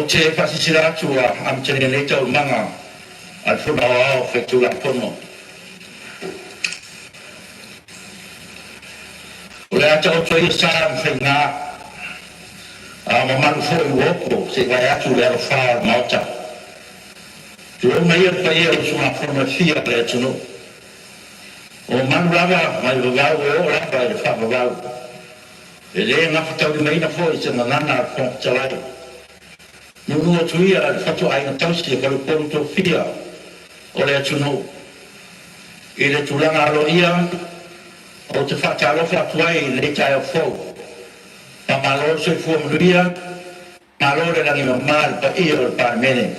te whasisira atua am te nei tau manga al whuna o whetula pono. O lea tau toi e sara mwhenga a mamalu fo i woko se vai atu lea lo whaa mauta. Tu o mai e pai e o suna whuna fia lea tunu. O manu lava mai wagau e o lava e wha wagau. E le nga whatau di meina fo i se nanana al whona talai. Nunu o tuia al whatu aina tausi e kalu poru tō fia o lea tunu. I le tulanga alo ia o te whatalofa atuai le tai o fau. Pa malo se fua manuia, malo le langi mamal pa ia o pa mene.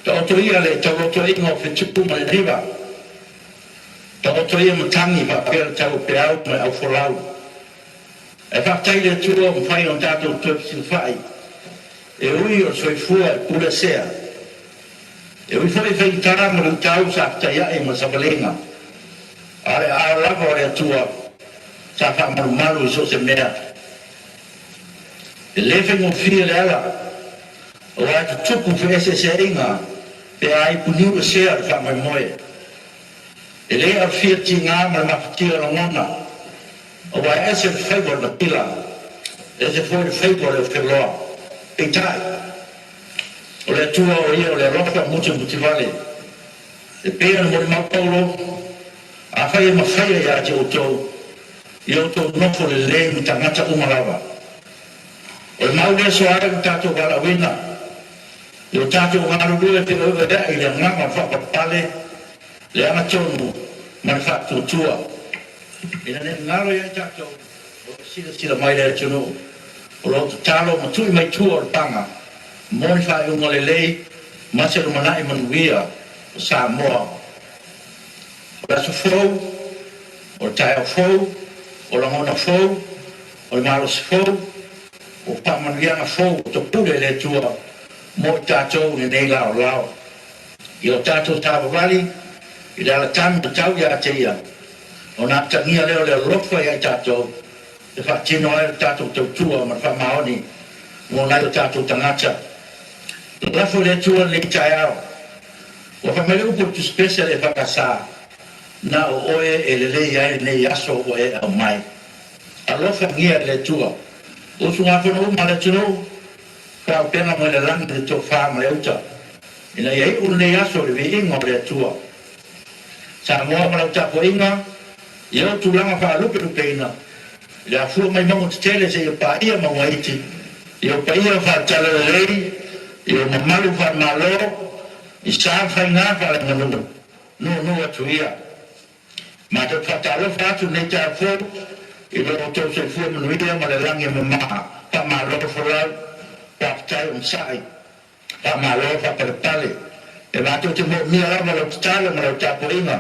Ta oto ia le tau oto ingo whetupu ma le riva. Ta oto ia matangi pa pera tau peau mai au folau. E whaktai le tua mwhai on tātou tuapisi whai. E ui o soifua e pula sea. E ui fwoi whaitara ma lu tau sa whaiai ma sabalenga. Ale a lava o le atua sa whamaru maru so se mea. E lewe ngō fia le ala o atu tuku whese se inga pe ai puniu e sea le whamai moe. E le au fia ti ngā ma mawhatia la ngona o wai ese whaibor na pila ese fwoi whaibor le wheloa e tai o le atua o ia o le rofa mutu mutivale e pēra mori maupaulo a whai e mawhaia ia te o tau i o tau nofo le le mi tangata umalawa. O le mau le so ara mi tātou wala wina. I o tātou ngaru lue te oe rea i le nganga whakapale le ana tonu man whakatu tua. I na ne ngaro ia tātou o sila mai le tunu o lo talo ma tui mai tua o le panga. Moni whai unga le lei maseru manai manuia o sa moa. O la su fou, o le tae o fou, o la ngona fou, o le maros fou, o pamanuianga fou, to pule le tua, mo i tātou ni nei lao lao. I o tātou tāwa wali, i le ala tanu tau ia te ia. O nā tangia leo le rofa ia tātou, e whaatino ai o tātou tau tua, ma whamaoni, mo nai o tātou tangata. Lafo le tua le tae ao. O whamele upo tu spesa le whakasā. Na o oe e le lei ai nei aso o e au mai. Alofa ngia le tua. O su ngā whanu ma le tunu, ka o pena mo le langi le tō whā ma le uta. Ina iei unu nei aso le vi ingo le tua. Sa moa ma le uta po inga, i au tu langa wha lupe lupe ina. I a fua mai mangu te tele se i o pa ia mangu aiti. I o pa ia wha tala le lei, i o mamalu wha malo, i sa whai ngā wha le nganu. No atu ia. Ma te whatalo whatu nei tā whau, i lo o tau se fua manuia ma le langi ma maa, pa maa loro whalau, pa ptai on sai, pa maa loro whaparapale. E mātou te mo mia rama lo tatalo ma lo tāpo inga.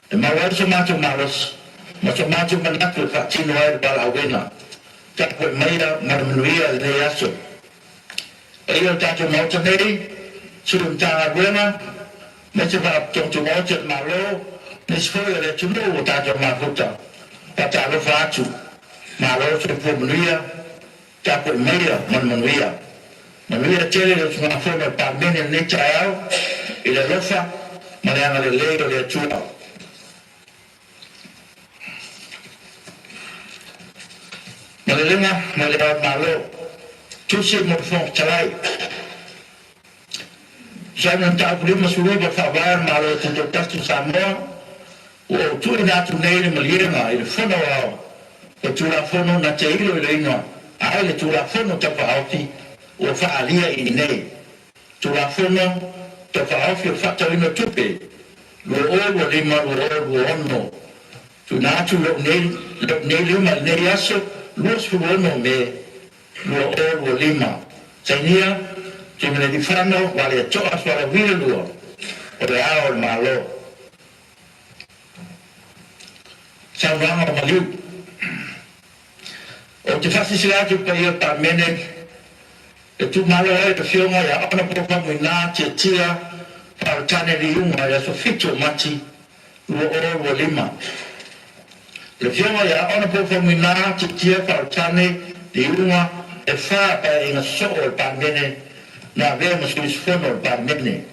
E mawai so mātou maros, ma so mātou manatu e whatino ai bala awena. Tāpo e maira ma manuia nei aso. E io tātou mauta nei, surum tāna wena, me te wha tontu mauta ma lo, nes foi le tunu o tātou mafuta, pa tālo whātu, ma lo se fua manuia, tāpo e maira man manuia. Manuia tere le tunga fua pa mene ne tae au, i le rofa, ma le anga le leo le atua. Ma le lenga, ma le au ma lo, tusi mo fong talai. Sai nan tāu prima suruba whawar ma lo tunto tastu Samoa, o tui nātu nei le malienga i le whono au, o tūra whono na te ilo i le ingoa, ai le tūra whono te whaauti o whaalia i nei. Tūra whono te whaauti o whatau ino tupe, lo oro lima lo oro ono. Tu nātu lo nei lima nei aso, lo su ono me lo oro lima. Tainia, te mene di whano, wale a toa swara wile lua, o le ao le malo. Sa ranga o maliu. O te whasisiratu pa ia pa mene, e tu malo e te whionga ia ana poka mui nā tia tia, whao tane li unga ia so fito mati, ua oro lima. Le whionga ia ana poka mui nā tia tia whao tane li unga, e fa pa inga so o parmene na ve mo sus fono parmene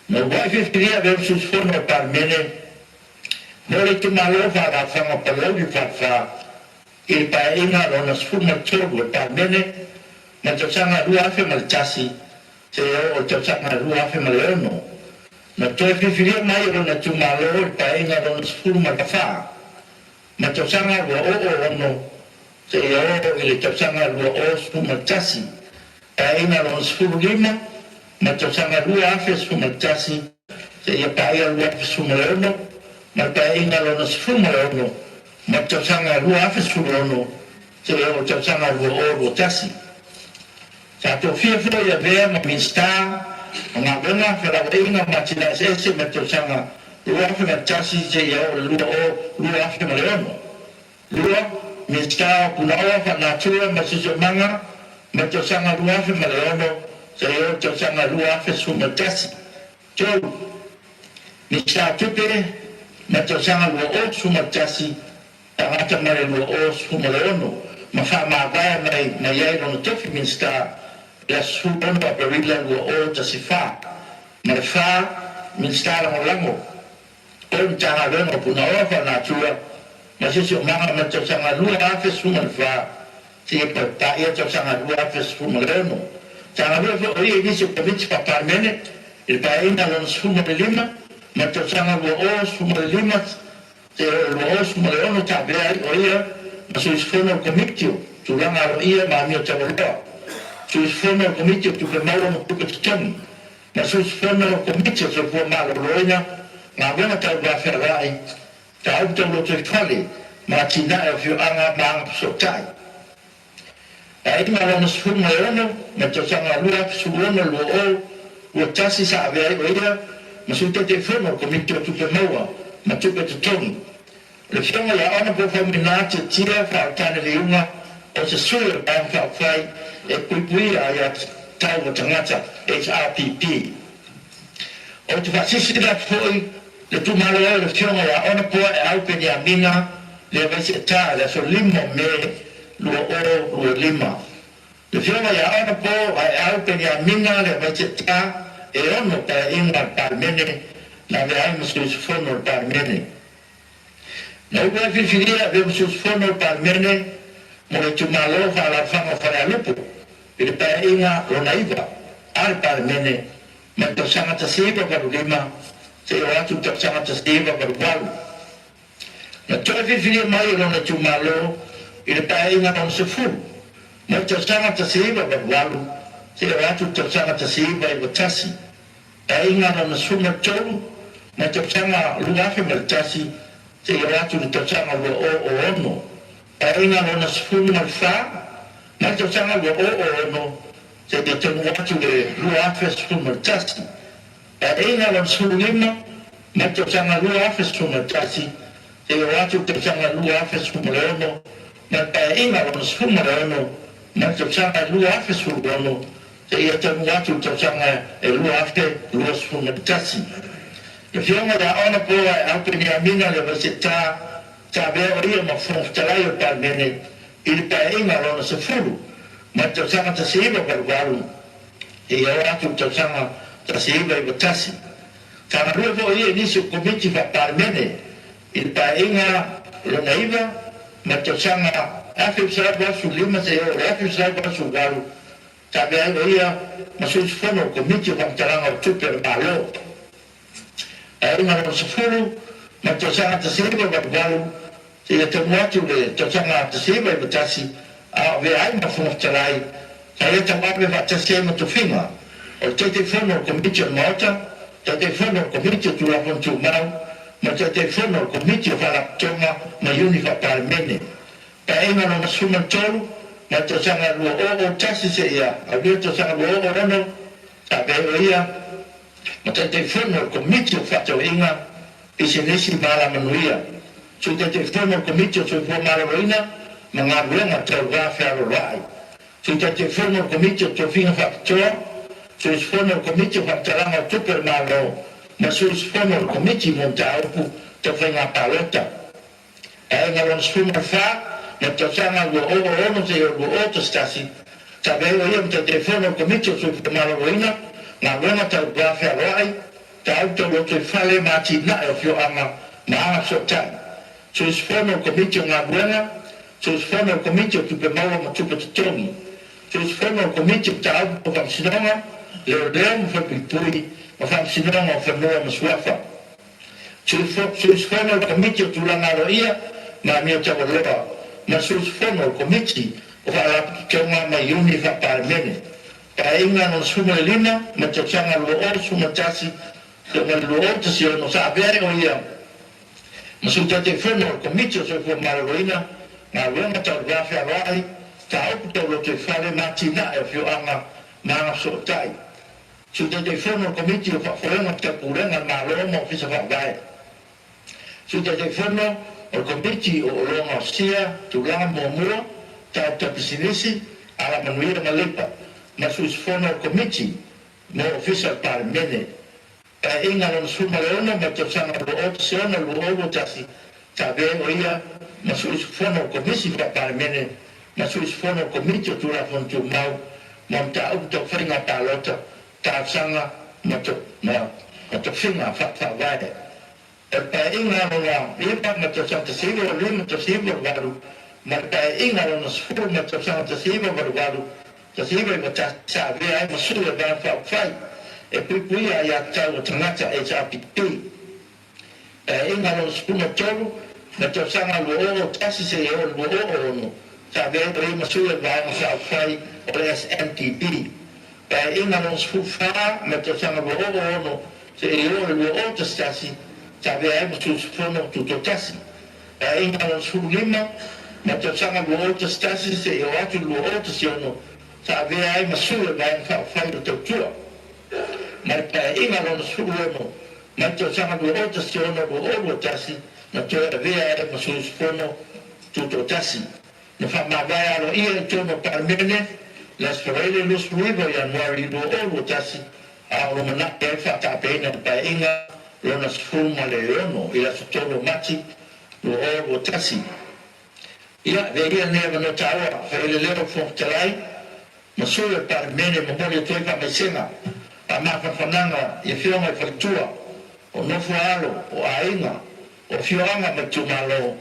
no vai firia ve sus fono parmene no le tu malo fa la fa mo palo di fa il pa inga lo na sfuma chogo parmene ma to sanga rua fe mal chasi se o to sanga rua fe mal no na to firia mai lo na tu malo il pa inga lo na sfuma fa ma to sanga o no se o ile to sanga rua o sfuma chasi ina lo sfuma lima ma to sanga rua fe sfuma chasi se ia pa ia rua sfuma no ma pa ina lo sfuma no ma to sanga rua fe sfuma no se o to sanga rua o chasi sa to fia fia ia ve ma minsta nga venga fe la ina ma tina se ma to sanga rua fe chasi se ia rua fe ma no rua minsta kuna o fa na tua ma se manga ma to sanga rua fe ma no se o to sanga rua fe sfuma chasi to minsta tupe ma to sanga rua o sfuma chasi tangata mare rua o sfuma no ma fa ma vai mai na ia no tofi minsta la sfuma no per rila rua o chasi fa ma fa minsta la molango o tanga no kuna o fa na tua ma se manga ma to sanga rua fe sfuma fa si pa ta ia to sanga rua fe sfuma no tanga rua o ia dice che vince pa parmene il paina non sfuma lima ma to sanga rua o sfuma lima se rua o sfuma no ta be o ia ma su sfuma comitio tu langa o ia ma mio tavolo su sfuma comitio tu che malo no tu che ma su sfuma comitio se può malo loina ma buona ta va ferrai ta auto lo te fali ma tina e fio anga ma so tai ai ma lo sfuma no ma to sanga rua sfuma lo o tasi sa ave o ia ma su te sfuma comitio tu che maua ma tu che tu le fianga ya ona po faminate tira fa tane le unga o se sura ban fa fai e pui ya tau tangata HRPP o te fasisi da foi le tu malo le fianga ya ona po e au pe ya mina le vese ta le so limo me lo lima le fianga ya ona po e au pe ya mina le vese ta e ono pa inga parmene la ve ai musu fono parmene na ua fifiria ve musu fono parmene mo le tumalo fa la fanga fa la lupo il pa inga lo naiva al parmene ma to sanga ta siba ka lima se o atu to sanga ta siba ka wal na to fifiria mai lo na tumalo il pa inga non se fu ma to sanga ta siba ka wal se o atu to sanga ta siba i tasi pa inga non suma tolu ma to sanga luafe ma tasi se ratu de tanga o ono e inga no na sfuma fa na to tanga o ono se de te ratu de rua fe sfuma tasi e inga no sfuma na to tanga rua fe sfuma tasi se ratu de tanga rua fe sfuma ono na e inga no sfuma ono na to tanga rua fe sfuma ono se ia te ratu de tanga e rua fe rua sfuma tasi e fiona da ona po ai apeni amina le vasita ta be ori ma fonstrai o parmene il paina lo se fulu ma to sanga ta siba per galu e ora tu to sanga ta siba i tasi ta ruvo io inizio comici fa parmene il paina lo naiva ma to sanga afi sarà su lima se ora afi sarà su galu ta be ori ma su fono comici fa taranga tu per malo e una non si furu ma to sanga ta siba per galu se te muatu le to sanga ta siba i tasi a ve ai ma fonstrai sai ta va per fare sempre tu fino o te fono comici mota te fono comici tu la con tu ma te fono comici fa la toma ma unica parmene e una non suma tolu ma to sanga o tasi se ia a ve to sanga o no ta ve ia ma te fono comici fatto inga e se ne si va la manuia su te fono comici su formare roina ma nga buona trova ferro rai su te fono comici tu fino fatto su fono comici fatto la tu per malo ma su fono comici montau te fai una paletta e non sfumo fa na tosanga lo ono se lo oto stasi tabe o ia te telefono komito su malaroina na lona ta grafa rai ta auto lo te fale mati na e fio ama na so ta su sfono komito na buena su sfono komito tu pe malo ma tu pe tomi su sfono komito ta auto fa sinoma le dem fa pipui ma fa sinoma fa no ma suafa su sfono komito tu la naroia ma mio ta voleva ma su sfono komiti o fa che una mai uni fa parmene pa inga non suma lina ma te changa lo or suma tasi che lo or si non sa avere o ia ma su te fono komiti so for maroina na lona ta grafa rai ta opto lo te fare matina e fio anga na so tai su te fono komiti o fa fono te purena na lona fisa fa dai su te fono o komiti o longa sia tu langa mo ta pisinisi ala manuira malepa na su sfono komiti no official parmene ta inga non suma leona ma ta sana lo opsiona lo ovo tasi ta ve oia na su sfono komiti fa parmene na su sfono komiti tu la fontu mau monta auto fringa palota ta sana ma to finga fa vai e inga non ipa ma to santa sigo lima to sigo varu ma inga non sfuru ma to santa sigo varu to sigo ma ta sa ve ai ma sulla va fa fai e poi ya ta o tangata e sa pipi inga non sfuru ma to sanga lo o tasi se o lo o no sa ve ma sulla va fa fai o SMTP inga non sfuru fa ma to sanga lo o no se o lo o tasi sabe ai tu fono tutto tassi inga non su lima ma to sanga lo stasi se o atu lo siono sabe ai ma su vai fa lo tuo ma inga non su limo ma to sanga lo siono lo tassi ma to ai ma su fono tutto tassi ne fa ma vai allo io torno per bene la sorelle lo scrivo januari lo tassi a lo mana per fa ta bene per inga lona sfuma le leono ila sotolo mati lo o tasi ila veria neva no tawa fa ile leo fontalai ma solo per bene mo voglio toi fa mesena a ma fa fananga e fiona fa tua o no fualo o ainga o fiona ma tu malo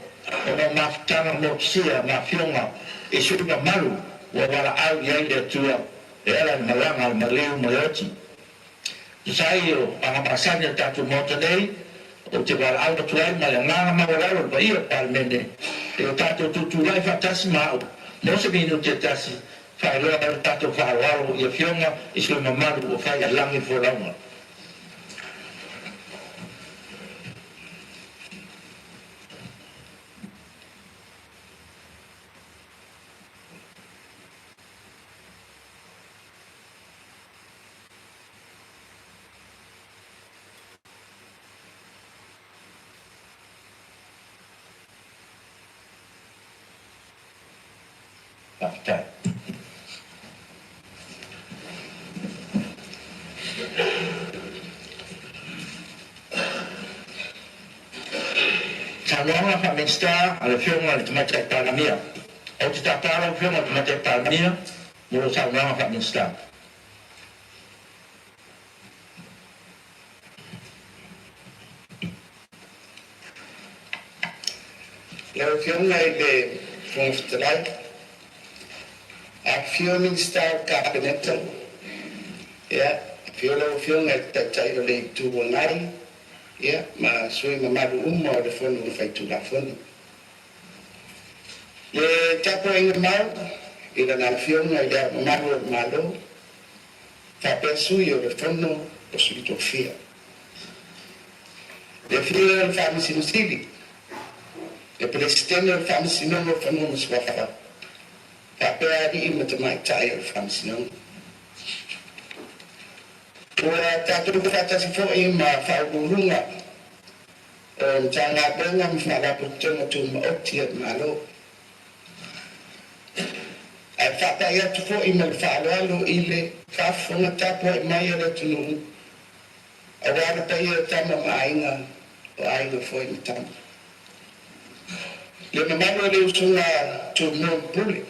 o no ma tanga mo sia ma fiona e suga malu o wala au ya ile tua e ala malanga al maleu maloti sai o a passaggio tanto molto dei o ti va al tuoi ma la ma volare per io talmente e ho tanto tutto l'hai fantasma non se viene tutti tassi fai lo tanto fa lo io fiona e sua mamma lo fai all'anno fuori after Salonga fa mesta alla fiona di mata per mia o ti sta alla fiona di mata per mia lo salonga fa mesta la fiona è fonstrai a fiona sta cabinet ya fiona è tailo le tu ngai ya ma sui mamadu umma de fono fai tu la fono le tapo in mal ila na fiona ya mamadu malo fa pensu io de fono possibilità fia de fiona fa mi sinusili de presidente fa mi sinono fono swafa fa per di in mai tire fa mi sinono ora tanto fatta si fu in ma fa burunga jangan dengan fala putung tu otti malo fatta ya tu fu in fala lo ile fa fu na tapo mai ya tu awara pa ya tama mainga o ainga fu in tama Le mamalo le usunga tu mo puli.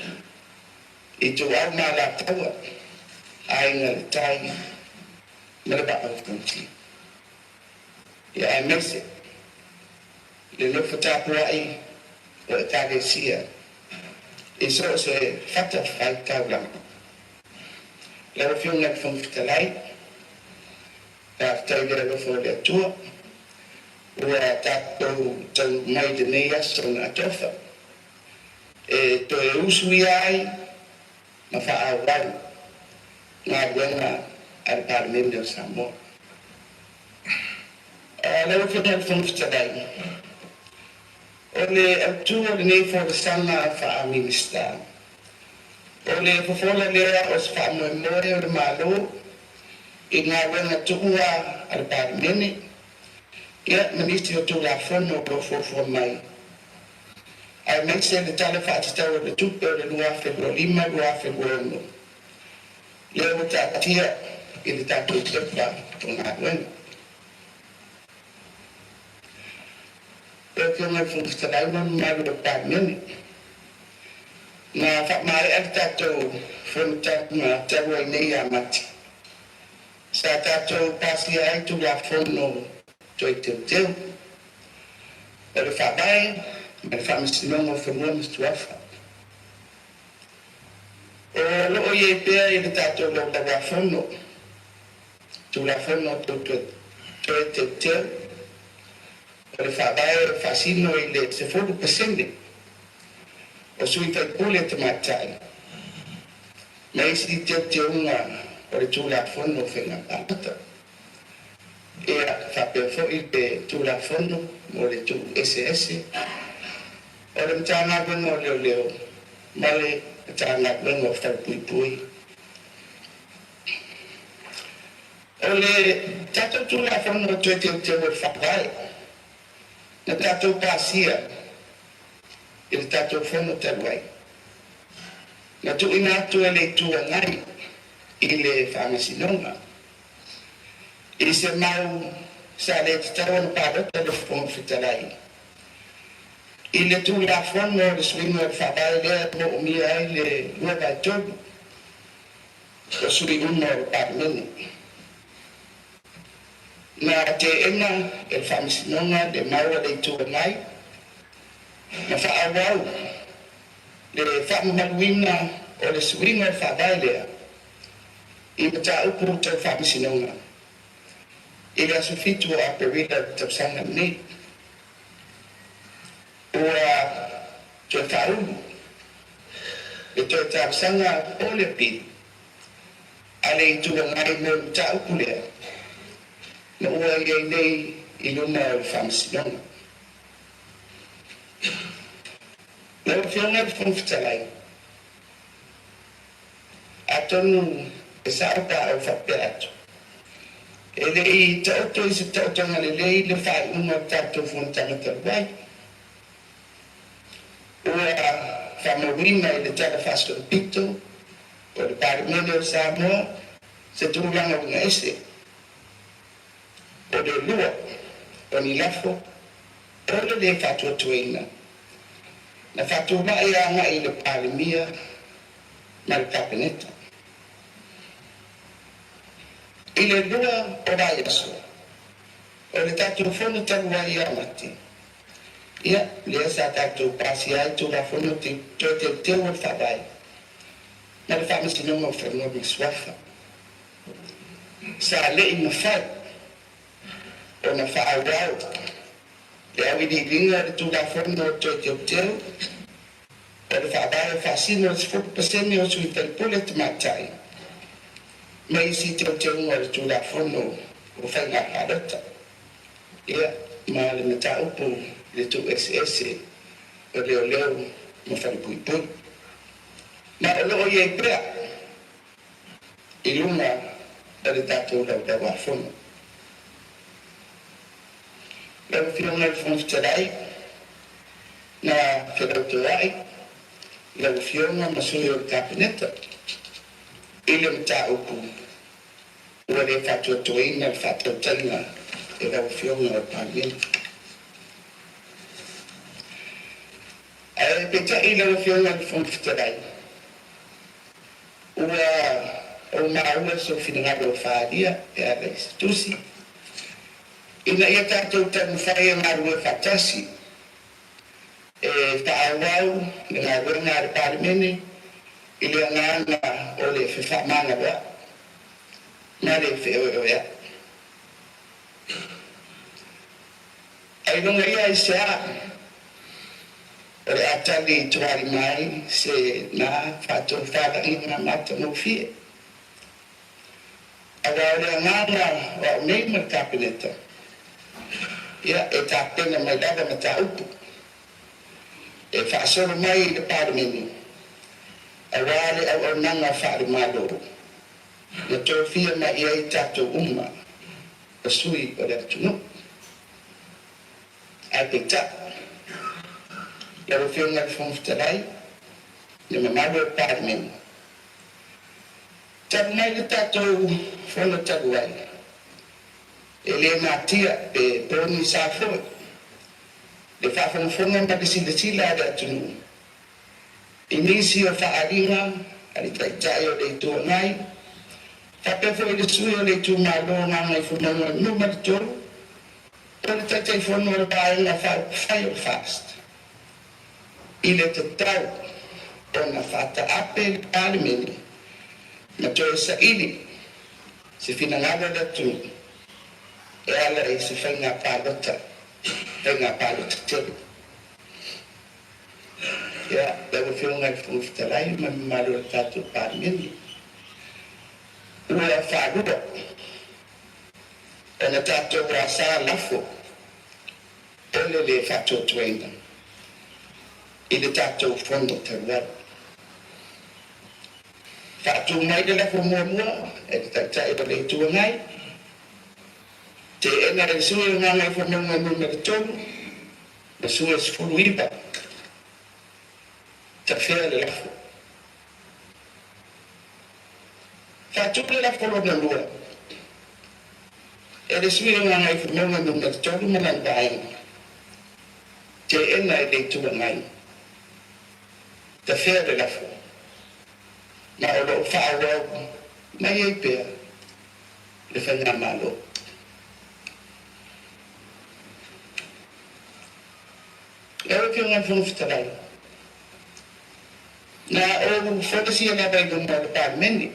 Itu au mala tawa. Ai ngal tai. Mala ba au kunci. Ya ai mese. Le no fata puai o tage sia. Iso se fata fai taulang. Le fiung ngal fung fitalai. Ta taugira lo fo le tua. Ua tātou tau mai te nei aso na tofa. E to e usu i ai, ma wha au wau, ngā ruenga ar Parlamento Samoa. Lewa whina whangwhitanai. O le autu o le nei whakasanga wha a minister. O le whawhola lea o se wha moe moe o le malo, i ngā ruenga tuhua ar Parlamento. Ia, ministri o tūla whono o fōfua mai. Ai mai se le tala whaatitau o le tupe o le lua whenua lima, lua whenua ono. Leo o tātia i le tātou tepa o ngā ruenga. Eo kia ngai whungitanai manu mai o pāmeni. Ngā whakmai ar tātou whunutanga taua i nei a mati. Sa tātou pāsi ai tūla whono toi teu. O le whabai, ma le whamisinonga o whenua mistuafa. O loo i e pēr i le tātou lau lawa whono. Tūla whono toi teu. O le whabai o le whasino i le 10%. O sui tai pule te matai. Ma isi teu unga o le tūla whono whenga pāpata. Ia whapea fōi te tūla whono mo le tū SS. O le mtanga wenga o leo. Ma le mtanga wenga o whau pui pui. O le tātou tūla whono tue te o whakai. Na tātou pāsia. I le tātou whono taruai. Na tu ina atu e le tua ngai. I le whamasinonga. I se mau sa le tatawa na pāpata le whongwhitalai. I le tūla whono le swingo e whakai lea no umia ai le uakai tōgu. O suri uno o pāpameni. Na te ena e whamisinonga le maua le tua ngai. Na whaawau le whamaluina o le swingo e whakai lea. I mata upu te whamisinonga. I le asofitu a perila tapsanga nei. Ua tue whaulu. E tue tapsanga o le pi. Ale i tua ngai mo ta upulea. Na ua i nei i luna o whamsinonga. Lau whionga whangwhitalai. A tonu e saupa au whapea atu. Ele i tauto i se tautanga le lei le whai unga tātou whuntanga taruai. Ua whamawima i le tala whasto o pito, o le Parlamento o Samoa, se tūranga unga ese. O le lua, o ni lafo, o le whatua tueina. Na whatua mai anga i le Palimia, ma le Kapineta. I le lua o rai aso. O le tātou whono taruai i amati. Ia, lea sa tātou pāsi ai tūra whono te teo o whabai. Na le whamisinonga o whanua miswafa. Sa le i mawhai. O na whaawau. Le au i di ringa le tūra whono o teo. O le whabai o whasino o 4% o sui taipule te matai. Ma isi teo ngā le tūla whono o whainga harata. Ia, ma le mata upu le tū SS o leo ma whanipui pui. Ma o loo iei prea i lunga o le tātou lau dawa whono. Lau whionga le whongwhitarai na whanauturai. Lau whionga masui o le Kapineta. Ile mta upu ua le whatua toina le whatua tanga e rau whionga o Parlamento. pecah ilang fiona from fitarai o maua so finangalo fadia ya la institusi ina ia tātou tamu whai ngā rua whatasi e whaawau ngā rua ngā reparimene i lea ngāna o le whewhamanga wa ngā le wheoe oea ai runga ia i se a o le atali tuari mai se nā whatou whaka i ngā mata mo fie awa o le ngāna o nei ma kapineta ia e tāpena mai lava ma tā upu e whaasoro mai i le pārameni a wale au nanga whaare malo na tō fia mai ia i tātou umma o sui o le atunu ai pita ia o fia ngai whomftarai na me malo e pārameni tabu mai le tātou whono tabu ai e le matia e poni sa foi le fa fa fonga ma disi de sila da tunu inisi o fa alinga ali tai tai o le tu ngai fa pe fo le sui o le tu ma lo na ngai fu na no ma to o le tai tai fo no ba na fa fire fast ile te tau o na fata apel alimeni na to sa ili se fina ngada da tunu e ala e se whainga pālota tele. Ia, lewa whiunga i whungwhitarai, ma maru a tātou pārmeni. Ua whārua, o na tātou a sā lafo, ole le whātou tuaina, i le tātou whono taruara. Whātou mai le lafo mua, e te taitai o le tua ngai, te ena e sua ngā ngai whanonga nuna ki tonu, na sua sifuru iba, ta whea le lafo. Whātuk le lafo rona lua, e le sua ngā ngai whanonga nuna ki tonu manan bāinga, te ena e le tua ngai, ta whea le lafo, na o lo whaawau, mai ei pēr, le whainga malo. Ewa ki ngai whungwhitarai. Nā o whakasia nā bai gomba le pārmeni.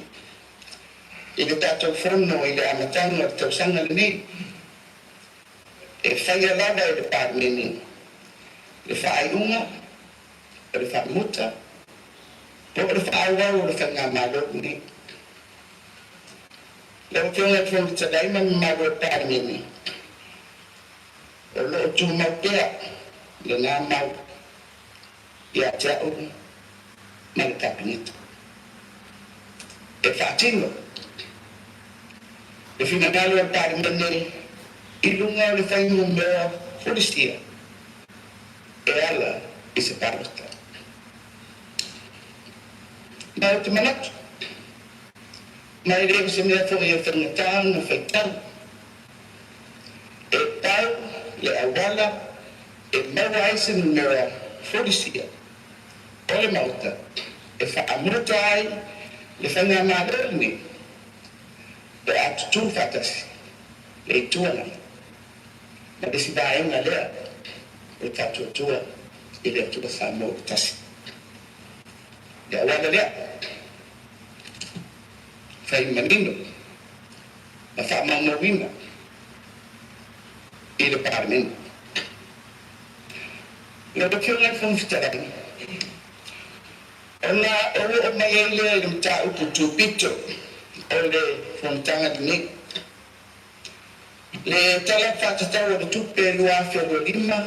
I le tātou whono i le amatanga o tau sanga le nei. E whaia lava i le pārmeni. Le whaaiunga, o le whaamuta, po o le whaawau o le whainga malo nei. Lewa ki ngai whungwhitarai ma malo le pārmeni. O lo tu mau pēa. Le ngā mau i a te au ma le kapinita. E whaatino. E whinangalo a pārimene i lunga o le whaingu mea polisia. E ala i se pārota. Nā o te manatu. Nā i rewa se mea fōi e whangatau na whaitau. E tau le awala e maua aise numera polisia o le mauta e whaamuta ai le whainga māreuni e atutu whatasi le i tuana na desi bāenga lea o tātua tua i le atua whamau tasi le awala lea whai manino na whamamawina i le pārmeni. Ia bakio ngai whungwhitarai. O nā o mai e lea i mta upu tūpito o le whungtanga ni. Le tala whātatau o le tupe lua awhia lua lima,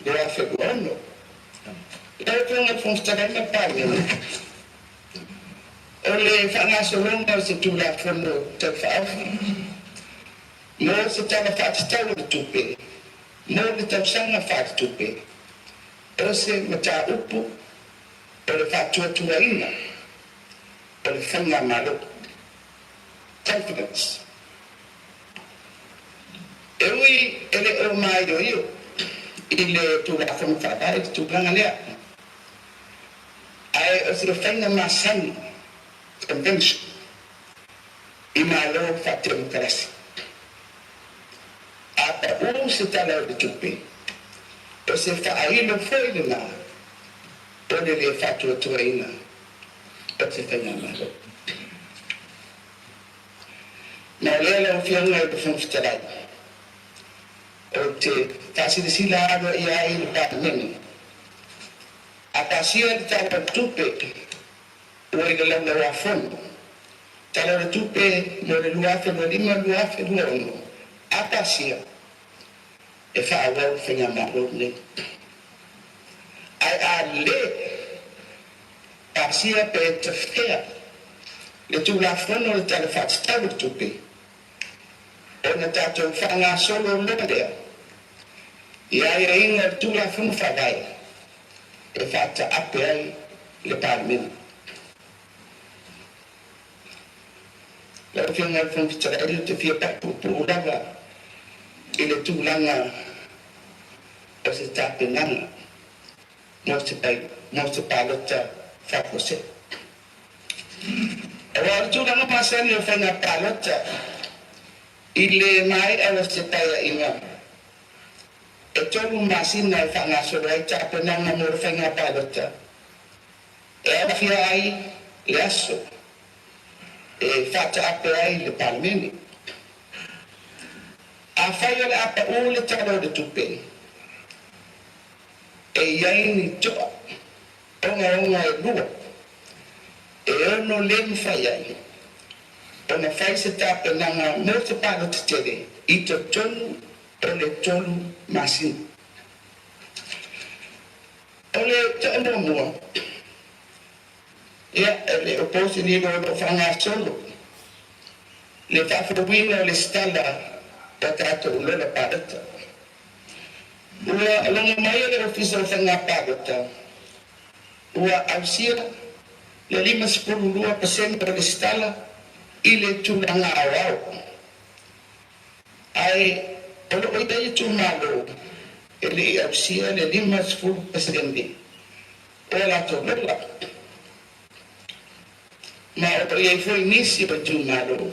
lua awhia lua ono. Ia bakio ngai whungwhitarai ma pārmeni. O le whangasoronga o se tūla whono tau whaawhi. Mo se tala whātatau o le tupe, mo le tau sanga whātatupe. O se mata upu, o le whātua ina, o le whainga malo. Confidence. E ui, ele o mai o io, i le tūla whamu whakai, tūlanga lea. se whainga masani convention i malo whatemu karasi. Apa se tala o de tupe. O se whaahilo foi le nā. O le le whatua tua ina. O se whainga malo. Na lea o whianga o te whanwhitarai. O te tāsiri sila awa i a i le pāmeni. A tāsia le tala o tupe. O i le lana o a whono. Tala o tupe mo le luafe no lima luafe lua ono. A tāsia. E whaawau whainga malo ne. Ai a le. Tāsia pe te whea. Le tūla whono le tala whatitaru tupe. O na tātou whanga solo loa lea. I aia inga tūla whono whawai. E whata ape ai le pārmeni. Lau whianga le whono whitara eri o te whia papu po urawa. I le tūlanga o se tāpenanga. Mo se pālota whakose. E wā tūlanga pasani o whainga pālota. I le mai ala se taia inga. E tolu masina e whanga soro ai tāpenanga mo le whainga pālota. E awa whia ai le aso. E whata ape ai le palameni. A whai ole apa o le talo de tupe. E iai ni toa. Onga e lua. E ono lemu whai ai. Ona whai se tāpenanga mo te pālota tere. I to tonu o le tolu masina. O le te ono mua. Ia, le oposi ni lo whanga solo. Le whawhawina o le stala ta tātou lola pālota. Ua langa mai le ofisa o whanga pālota. Ua ausia le 5.2% o le stala i le tūlanga au. Ai, olo o idai tūmalo e le ausia le 5.2%. O la tōlola. Ma o iai foi nisi o tūmalo.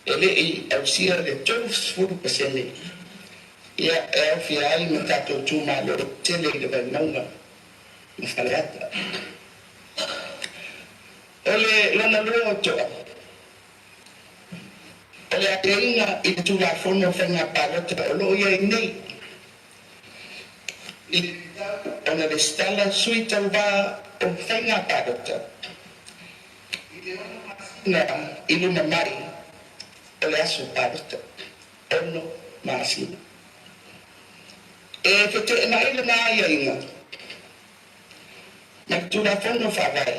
Ele i ausia le 12%. Ia e au fia ai ma tātou tūmalo tele i le vainaunga ma whaleata. Ole lana lua o toa. Ole a te inga i le tūla whono whainga pālota o lo iai nei. I ona le stala sui tau wā o whainga pālota. I le ono masina i luna mai o le aso pālota. Ono masina. E whete e mai le nā ia inga. Ma tūla whono whawai.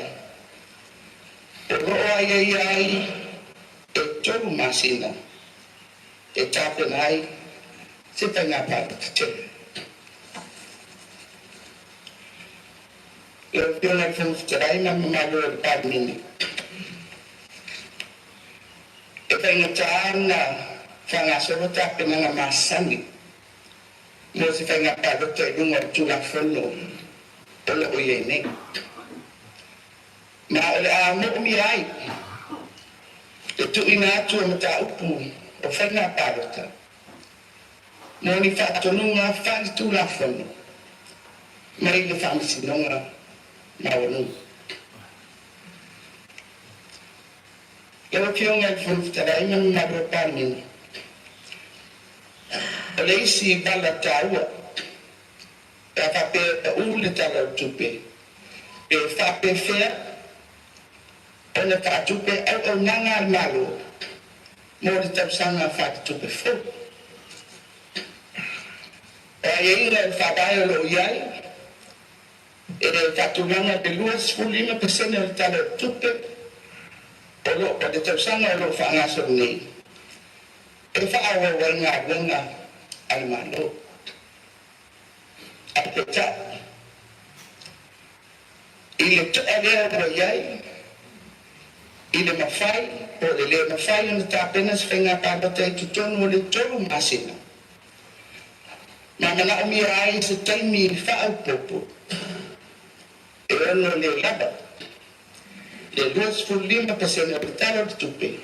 E roa ai ai e tolu masina. E tāpena ai se whainga pālota tēne. E o whiona i whanwhitarai ma mamalo e pārmini. E whainga tāna whangasoro tāpenanga māsani. Mo se whainga pālota i runga o tūla whono. Ola o iei nei. Ma ole a mo'umi ai. E tuina atu o mata upu o whainga pālota. Mo ni whātonunga whani tūla whono. Mai le whamisinonga mawanu. Ewa kionga i whanwhitarai ma mamalo e pārmini. O le isi bala tāua. E a whape e ule tala o tupe. E whape whea. O na whatupe au nanga al malo. Mo le tausanga whate tupe whu. O a inga e whapai o lo iai. E le whatulanga de 2.5% o le tala o tupe. O lo pa le tausanga o lo whangaso nei. E whaawa wainga al malo. A te ta. I le toa lea o iai. I le mawhai, o le mawhai o ta pena se whainga pāpata i tutonu o le tolu masina. Ma mana o mia ai se taimi i whaau popo. E ono le laba. le 25% o tala o tupe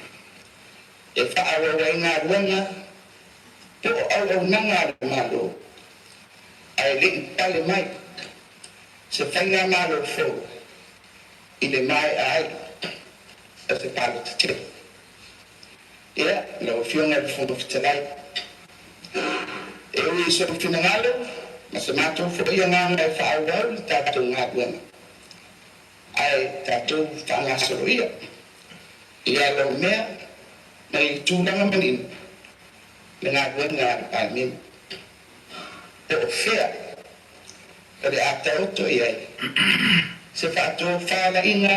e whaawawainga ruanga po au nanga malo ai le tale mai se whainga malo fo i le mai ai a se palo te ia lo fionga le fondo fitalai e ui so finangalo ma se mato fo ia nganga e whaawau le tātou ngā ruanga ai tātou whangasoro ia lo mea mai tūranga manin le ngā ruanga a pāmin o whea kare a tauto iai se whātou whāla inga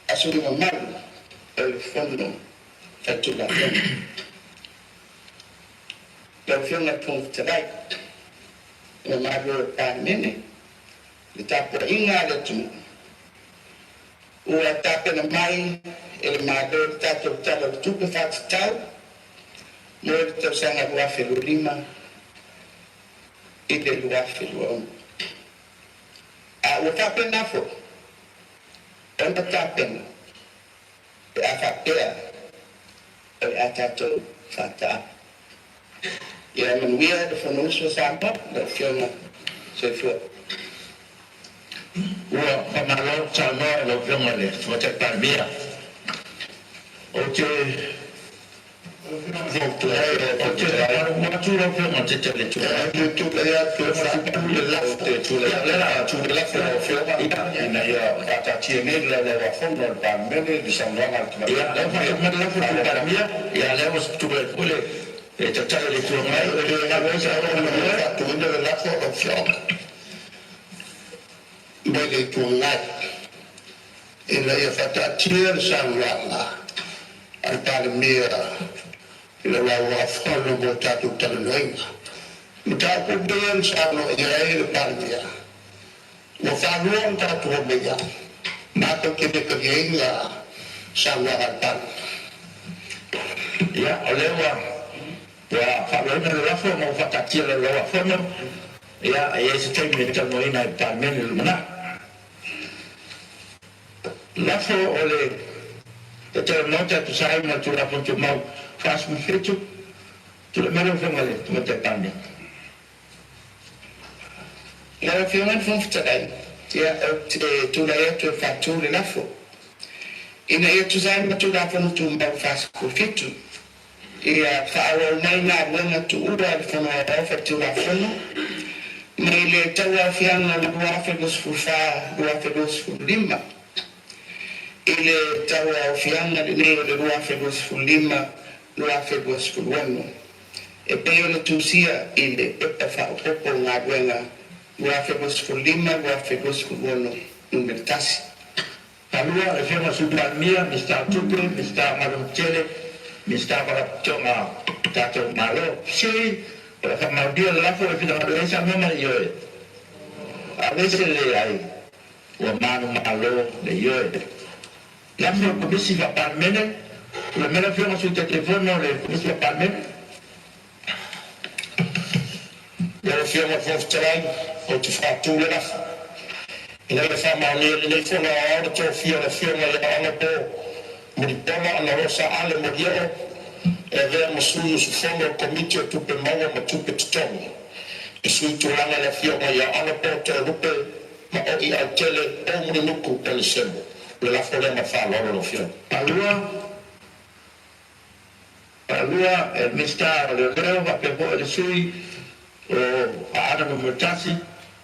a suri mamaru o le whono whaitula whono lau whionga pōng tarai le maru o pāmene le tāpura inga le tū ua tāpena mai e le maru le tātou tala le tūpe whātatau mo le tausanga luawhilu 5 i le luawhilu 1 a ua tāpena fo ona tāpena e a whapea o e a tātou whātaa ia manuia le whanusua sāpa le whionga se fua ua whamalo tānoa lo whionga le whate pārmia o te Matura whionga te tele tua le tūle ia tūle lafo te tūle lafo o whionga ina ia whatatia nei le whafonga le pārmene di samwanga le ia le whafonga lafo te pārmia ia le was tūle pule e te tale le tua mai e le nga wesa o le whatuina le lafo o whionga mai le tua ngai e le ia whatatia le samwanga al pārmia le wa whāno mo tātou talanoinga. Mo tātou bēn sāno e rei le pārmia. Mo whānoa o tātou o mea. Mātou ke me kagieinga sāno a tātou. Ia, o lewa, wa whānoina le rafo, mo whatatia le loa whono. Ia, e se teimi e tanoina e pārmene le mana. Rafo o le e te nota tu sai ma tu rafo tu mau fast me fetu tu le mero fengale tu me te pande la fiona fon fitalai ia tu la ia tu fatu le lafo ina ia tu sai ma tu rafo tu mau fast ko fetu ia whaawa mai ngā wanga tu ura le whanau a fatu rafo mai le taua fianga le ruafegus fufa ruafegus fulima ile taua fianga le nei le ruafegus fulima ruafegus fulwano e peo le tusia ile pepa whaopopo ngā ruenga ruafegus fulima ruafegus fulwano numertasi palua e fenga sublamia mista tupe mista marumtele mista paratonga tato malo si o fa maudia le lafo e fina le sa mema ioe a veces le ai o manu malo le ioe lafo komisi va parmene le mena fiona su telefono le komisi va parmene Le fiona foftarai o te whātu le lafo. Ina le whamau le whona a ora tō fiona le ana pō. Muripona ana rosa ale moriero e vea masuyu su whona komiti o tupe maua ma tupe tutongi. E sui turanga le fiona ia ana pō tō rupe ma o i au tele o muri nuku e le sebo. Le lafo le ma whāloro lo fiona. palua e mista le leo va pe po le sui o ana numero tasi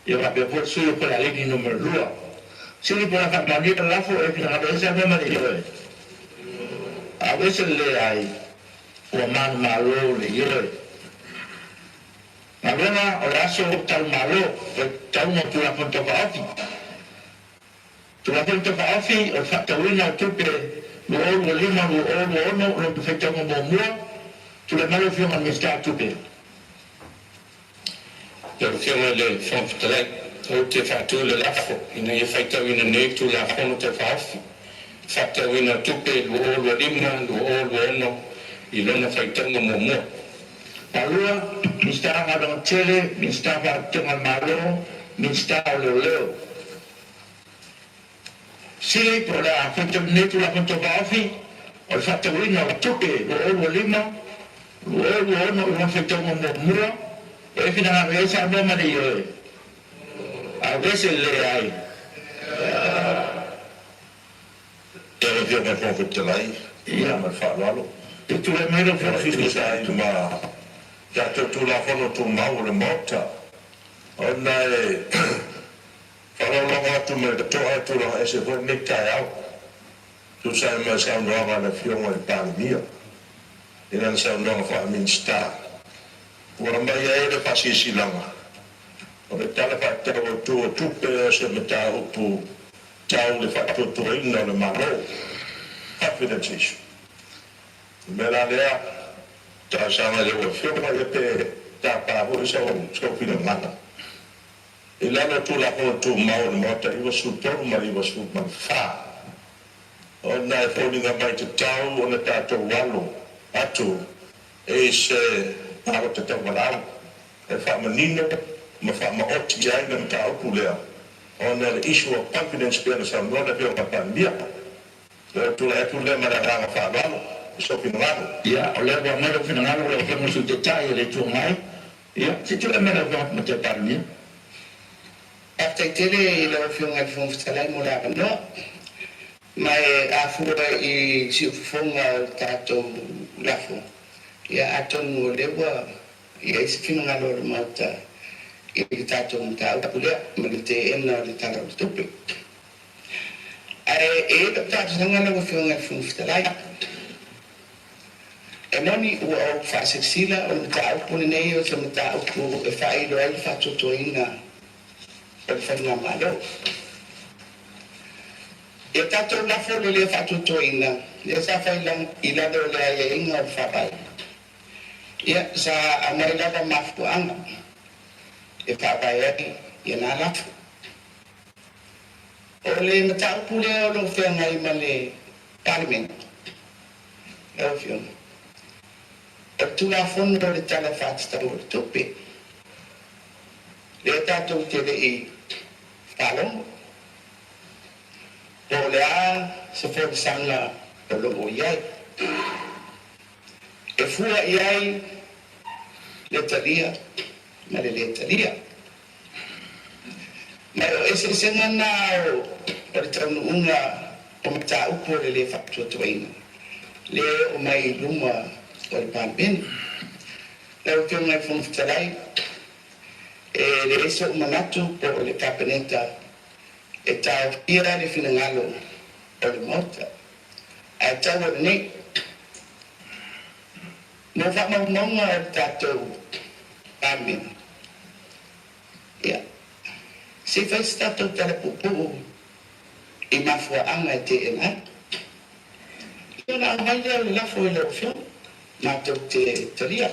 e va pe po sui ko la lini numero 2 sili por la familia la fo e fina de esa mema de yo a veces le hay o man malo le yo ma bena o laso tal malo tal no tu la punto pa ofi tu la punto pa ofi o fatta wina tupe no o lima no o no no perfecto como mo tu le malo fiona mista tupe Le fiona le foftarai o te whātu le lafo. Ina i whaita wina nei tu la whono te whaafi. Whata wina tupe lu o lua lima, lu o lua ono i lona whaitanga mo mua. palua mista ngadong tele mista va tenga malo mista o leo sili po la foto netu la foto bafi o fatto wina o tuke o lima o no o foto mo mura e fina na vesa no ma io a veces le hay Tele via mai fo te lai. Ia mai fa lalo. tu le mero fo Fitu sai ma ya tu la fono tu mau le mota. Ona e falo longa tu me to tu la ese fo ni tai au. Tu sai ma sa ndova na fionga e pandemia. Ina sa ndova fa min sta. Ora mai e le pasi silanga. Ora tala fa tu pe se meta upu tau le fa tu ina le malo. Confidence issue. Mera lea ta sama le o fionga e pe ta pa ho so fino mana. Ilana tu la ho tu mau le mota I was su toru ma I was su man fa. Ona e fōninga mai te tau ona tātou walo atu e se paro te tau marau. E wha manino ma wha ma oti ai na mta upu lea. Ona le issue of confidence pia na sa mrona pia ma pandemia. Tu la e tu lea maranga wha walo. So fino walo. ya o le wa mero fina ngalo le fo su te tai le tu mai ya si tu le mero va te parmi After tele lo fionga fon ftalai mo la no. Mai a fura I si fonga tato lafo. Ya aton mo lewa ya si fina lo mata I tato mta pula mete enna le tala topic. Ai e tato sanga lo fionga fon ftalai. E noni ua o whaasexila o mta au pune nei o sa mta au pu e whailo ai whatotoina o whainga malo. E tato na folo le whatotoina, le sa whailang ilado le aia inga o whapai. Ia sa amailava mafu anga, e whapai ai I nā lafu. O le mta au pu le o lo whenga I ma le parliament. E o whionga. O tu la fondo le tala fatsta o tope. Le tato te le I whalongo. O le a se fo sanga o logo iai. E fua iai le talia, ma le talia. Ma o ese sengana o le taunu unga o mta upo le whaktua tuaina. Le o mai luma o le pāpeni. Lau te mai whumwhitalai, e le esa o manatu o le kapeneta, e tau ira le whinangalo o le mota. A tau o nei, no whamaunga o tātou pāpeni. Ia, se whaisi tātou tala pupu I mafua anga te enai. Ia na au haile o le lafo I lau whio. Mātou te taria.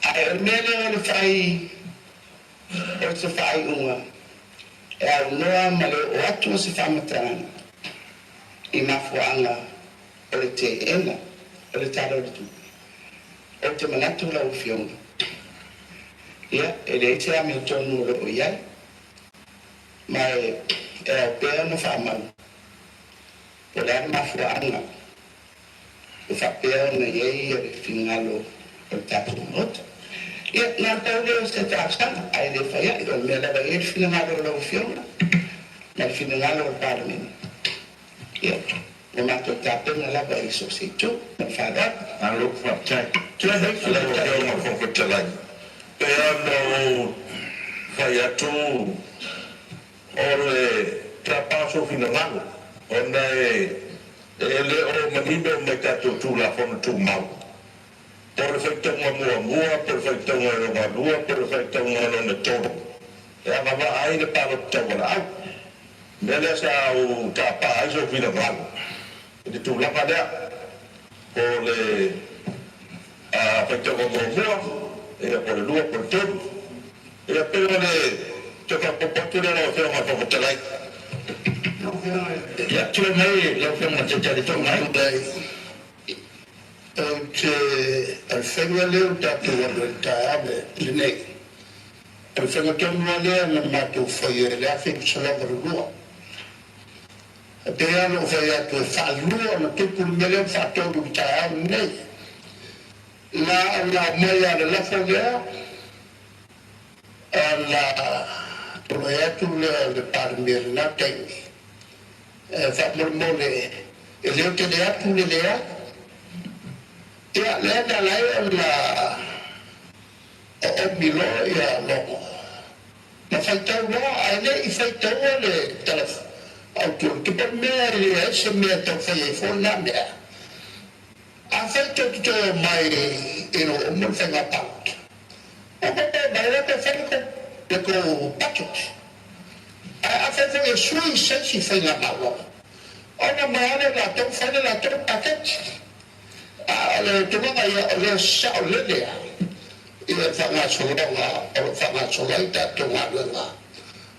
Ai o mele o le whai o te whai unga. E au noa ma le o atu o se whamatana. I mafuanga o le te ena, o le talo le tu. O te manatu lau whionga. Ia, e le te ame o tonu o o iai. Ma e au pēr no whamau. O le ane mafuanga. O whapea na iei e whingalo o tātou mota. Ia, nā tau leo se tāsana, ai le whaia, I o mea lawa e whingalo o lau whionga, na whingalo o pāramini. Ia, o mātou tāpena lawa e so se tū, na whāra. a lo fa tai Tu e hei la o ma fo ko te lai. Pe ano fai atu o le trapaso fina lago. Ona e le o manino me tato tu la fono tu mau. Perfecto mua, perfecto mua, perfecto mua no toro. E ava ai le palo tawala au. Mele sa o tapa ai so fina lago. E tu la pada o le perfecto mua, e por lua por todo. E pero le te fa popotule no fe ma popotelai. ya tu le mai lau whio te tari tau mai te alwhenga leo tātou anu tāame nei. Alwhenga tonu lea na mātou whai e le awhi salama rurua. Te ano fai atu e whaalua na tupu mele whaatoru ki tai au nei. La mai a le lafo lea, la tolo e atu le parimere na tengi. Whaamormo e leo te le atu le lea, ia lea na lai o milo ia longo. Ma whaitau loa, ai le I whaitau le telefon. Autor que por mea se mea tau whai e whona mea. A whai tau mai o mun whanga paut. O mai rata whai le ko patot. A whai whai e sui sensi whanga maua. Ona mai ane la tau whai la tau paket. A le tumanga ia o le sao lelea. Ia whanga solonga, o whanga solaita tunga lunga.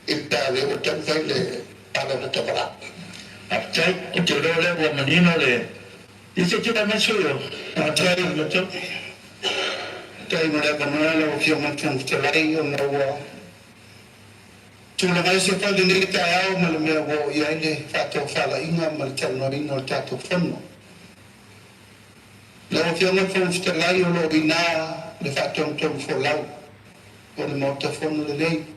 Ita le o tau whai le para de tomar. Aptai, o te role o manino le. Dice que la mesuyo. Aptai, no te. Tai mo le banana o fio mo tun te lai o no. Tu la vai se fa de ni ta ao mo le me o ia ile fa to fa la inga mo te no ino ta to fono. Le o fio mo tun te lai o lo ina le fa to fo lau. O le mo te fono le lei.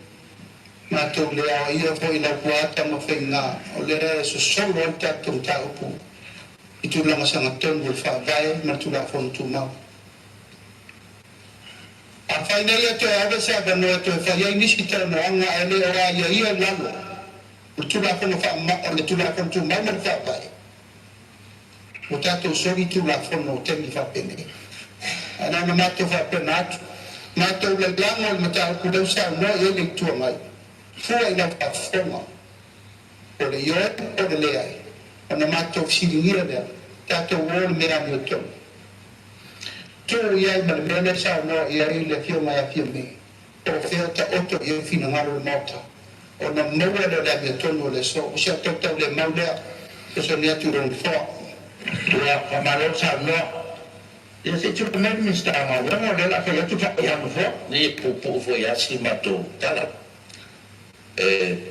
Ma tu le a ia foi la kuata ma fenga o le so solo o tato taupu I tu la masanga ton will fa vai ma tu la fon tu ma a fai nei to ave sa ba no to fa ia nisi tera no anga ele ora ia lalo o tu la fon fa ma o le tu la fon tu ma ma fa vai o tato so tu la fon no te mi fa pene ana ma to fa penat ma to le glango ma ta ku do sa no ele tu mai foi na forma o le yo o le lei ona mato silingira le tato wol mera mioto tu ia ma le mena sa no ia le fio mai a fio me o fio ta otto ia fino ngaro mota ona mo le le mioto no le so o sia to le maule o so nia tu ron fo Ya, kamaro sa no. Ya se tu me mi sta ma, bueno le la fe tu fa ya no fo. Ni pupu fo ya si mato tala.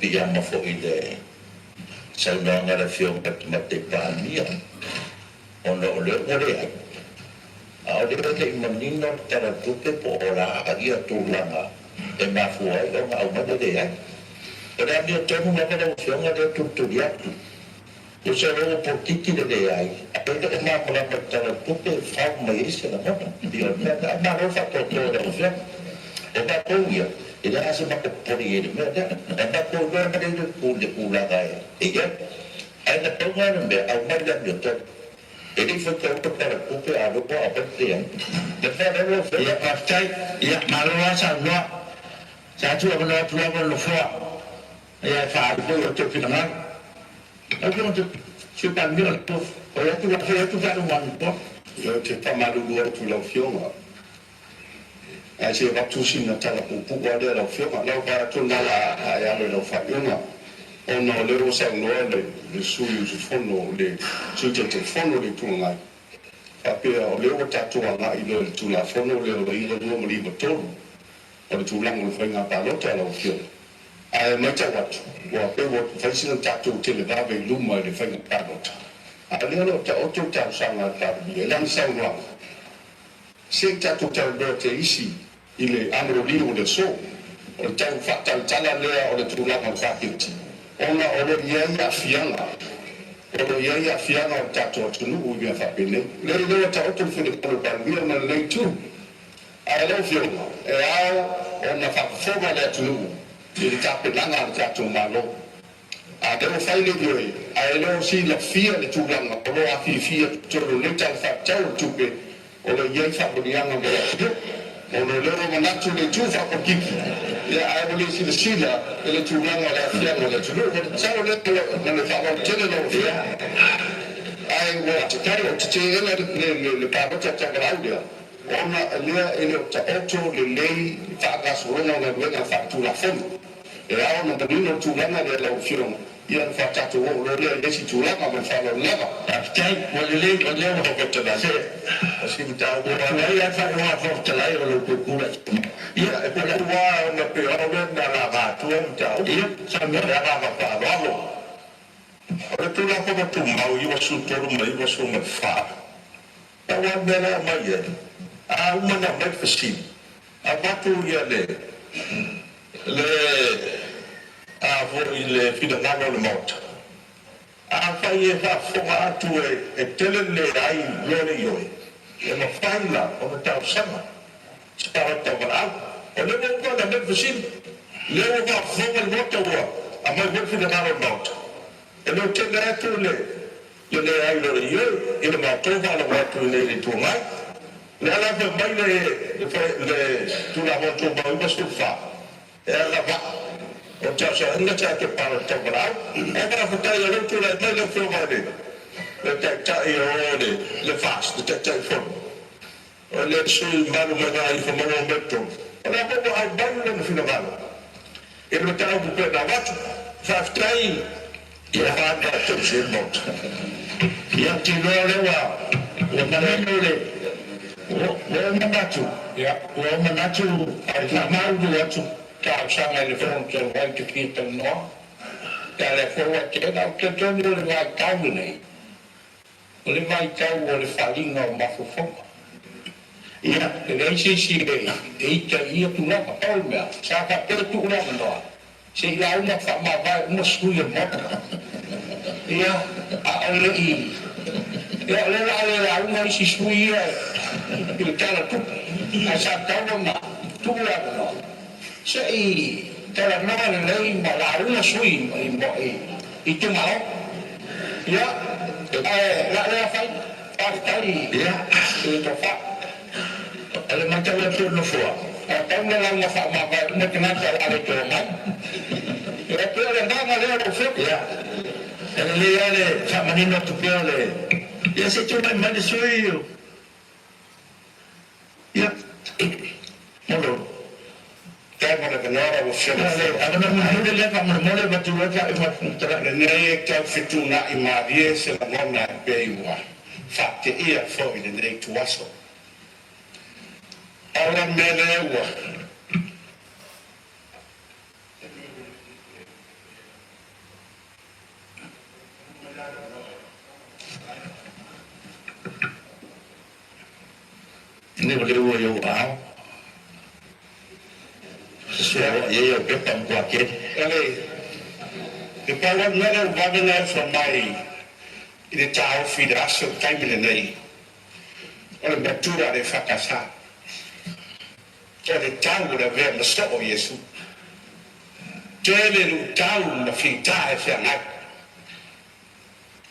Piama fo ile saunanga la fiona mate pamia. Ono le ole. A ole le manino tala tupe po ora ia tulanga. E ma fo ai o ma o de ai. Ora mi tomo ma le fiona de tutoriatu. O se lo portiti de ai. Aperta ma con la tala tupe fa mai se la mona. Dio ma lo fa tutto da fiona. E ma poi ele hace uma porcaria, né? Anda por lá, mas ele pula aí. E ainda por lá, né? Ao mais da minha ele foi para o copiado para a parte. Depois ele foi Ya pastai, ya malo sa no. Sa tu no tu no fo. Ya fa ko yo te final. Aku tu super mil to. O ya tu fa no one to. yo te pamalu do tu la fiona a se va tu sin na tala pupu wa de la fiona la va tu na la ya le lo fa yona ono le o sa no le su su fono le su te fono le tu ngai a pe o le o ta tu nga I le tu la fono le o I le no mo li to o tu lang o fa nga pa lo ta la fiona a ma ta wa pe wo fa sin ta tu te le va ve lu mo le fa nga pa lo ta a le lo ta o tu ta sa nga ta bi le sa wa se ta tu ta do te isi ile amro li o le so o tau fata tala lea o le tūlanga o whakirti. Ona o le ia fianga. O le ia fianga o tato atunu o ia whapene. Le leo ta otu whine kono paruia ma le tu. A leo fianga. E ao o na whakawhonga le atunu. I le tāpenanga o tato malo. A leo whaile yoi. A leo si la fia le tūlanga. O lo a fia toro le tau whakatau tupe. O le ia whapenianga me le atunu. Ono lero manatu le tu fa kokiki ya ai le si le sila le tu nganga la fia le tu no sa le le fa ko tele no fia ai wa te kai o te le pa ko ta graudia ona le ta otto le lei fa ga so no le fa tu la fon e a ona no tu nganga le la fio ia fa ta tu o le si tu la ma fa lo leva Aptai, mo le ko te la se si ta o ia fa no forte la io lo procura. ia e pe wa na pe o le na la va tu ta Io sa me la va fa lo O tu la ko tu mau I wasu toru mai wasu mai fa. Ta wa mera mai e. A uma na mai fasi. A batu ia le a vo ile fida na le mot. A fa ye fa fo atu e tele le ai lore yo. E no faila o ta sama. Stava ta va. O le mo na mai fasi. Le mo va fo le mot wa. A mai vo fida na le mot. E no te le atu le ai lore yo. E no ma to va le atu le tu mai. Le ala pe mai le tu la mo to ba su fa. E ala va. O te sa nga te para te bra. E para futa le tu le mai le fo va le. Le te ta I o le fast te te fo. O le su manu me ga I fo mo metto. O la bo ai ba le fino va. E lo ta bu pe na va. Fa trai. Ya fa da te se mot. Ya ti lo le wa. O ma le o manatu o manatu ai mau do atu ka sanga le fon ke vai ke kita no ka le fo wa ke da ke to ni le vai ka ni o le vai ka o le falinga o mafo fo ia le si le e ka ia tu na pa o me sa ka pe tu na no se la una fa ma vai una suia mo ia a le I ya le una si suia il tala tu a sa tau na tu la no sei tala no le ma la una sui I tu ma ya la fai tai ya to fa ele ma tau le no fo tau na la fa ma ba na kana ta ale to ma ya pero le na le fo ya ele le fa manino tu le ya se tu ma de sui ya molo ka mo le na o fo ana mo le fa mo le ba tu ka I ma tra ne ka fitu na I ma vie se la mona pe wa fa te ia fo I le tu aso ora me le wa ni le wo yo wa so ye yo pe tam kwa ke ele ke pa wa na le wa na from my ile tau fi da so kai me nei ole batura de fakasa ke le tau da ve ma so o yesu ke le lu tau ma fi ta e fa na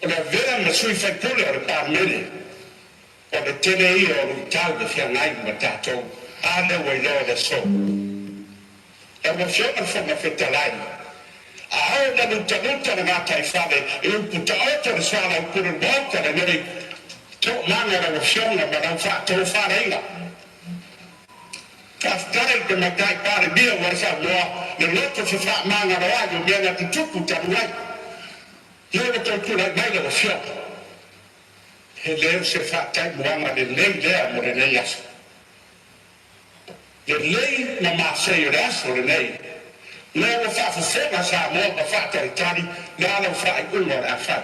ole vera ma sui fa pole o pa mele o le tele I o le tau de fia ngai ma tatou a le wai loa le so e mo fia ma fo ma feta lai a hao na luta luta na ngata I fale e uputa oto le swala upuru bota le nere to manga na mo fia na ma na fa to fa reina ka ftai de ma kai pare bia wa sa loa le loto se fa manga na ajo bia na tupu ta ruai le to tu la mai le fia he leo se fa tai moanga le lei lea mo le lei aso. Le lei na masei o le aso le lei. Leo o fa fufena sa mo ma fa tai tari na ala fa I unga a fa.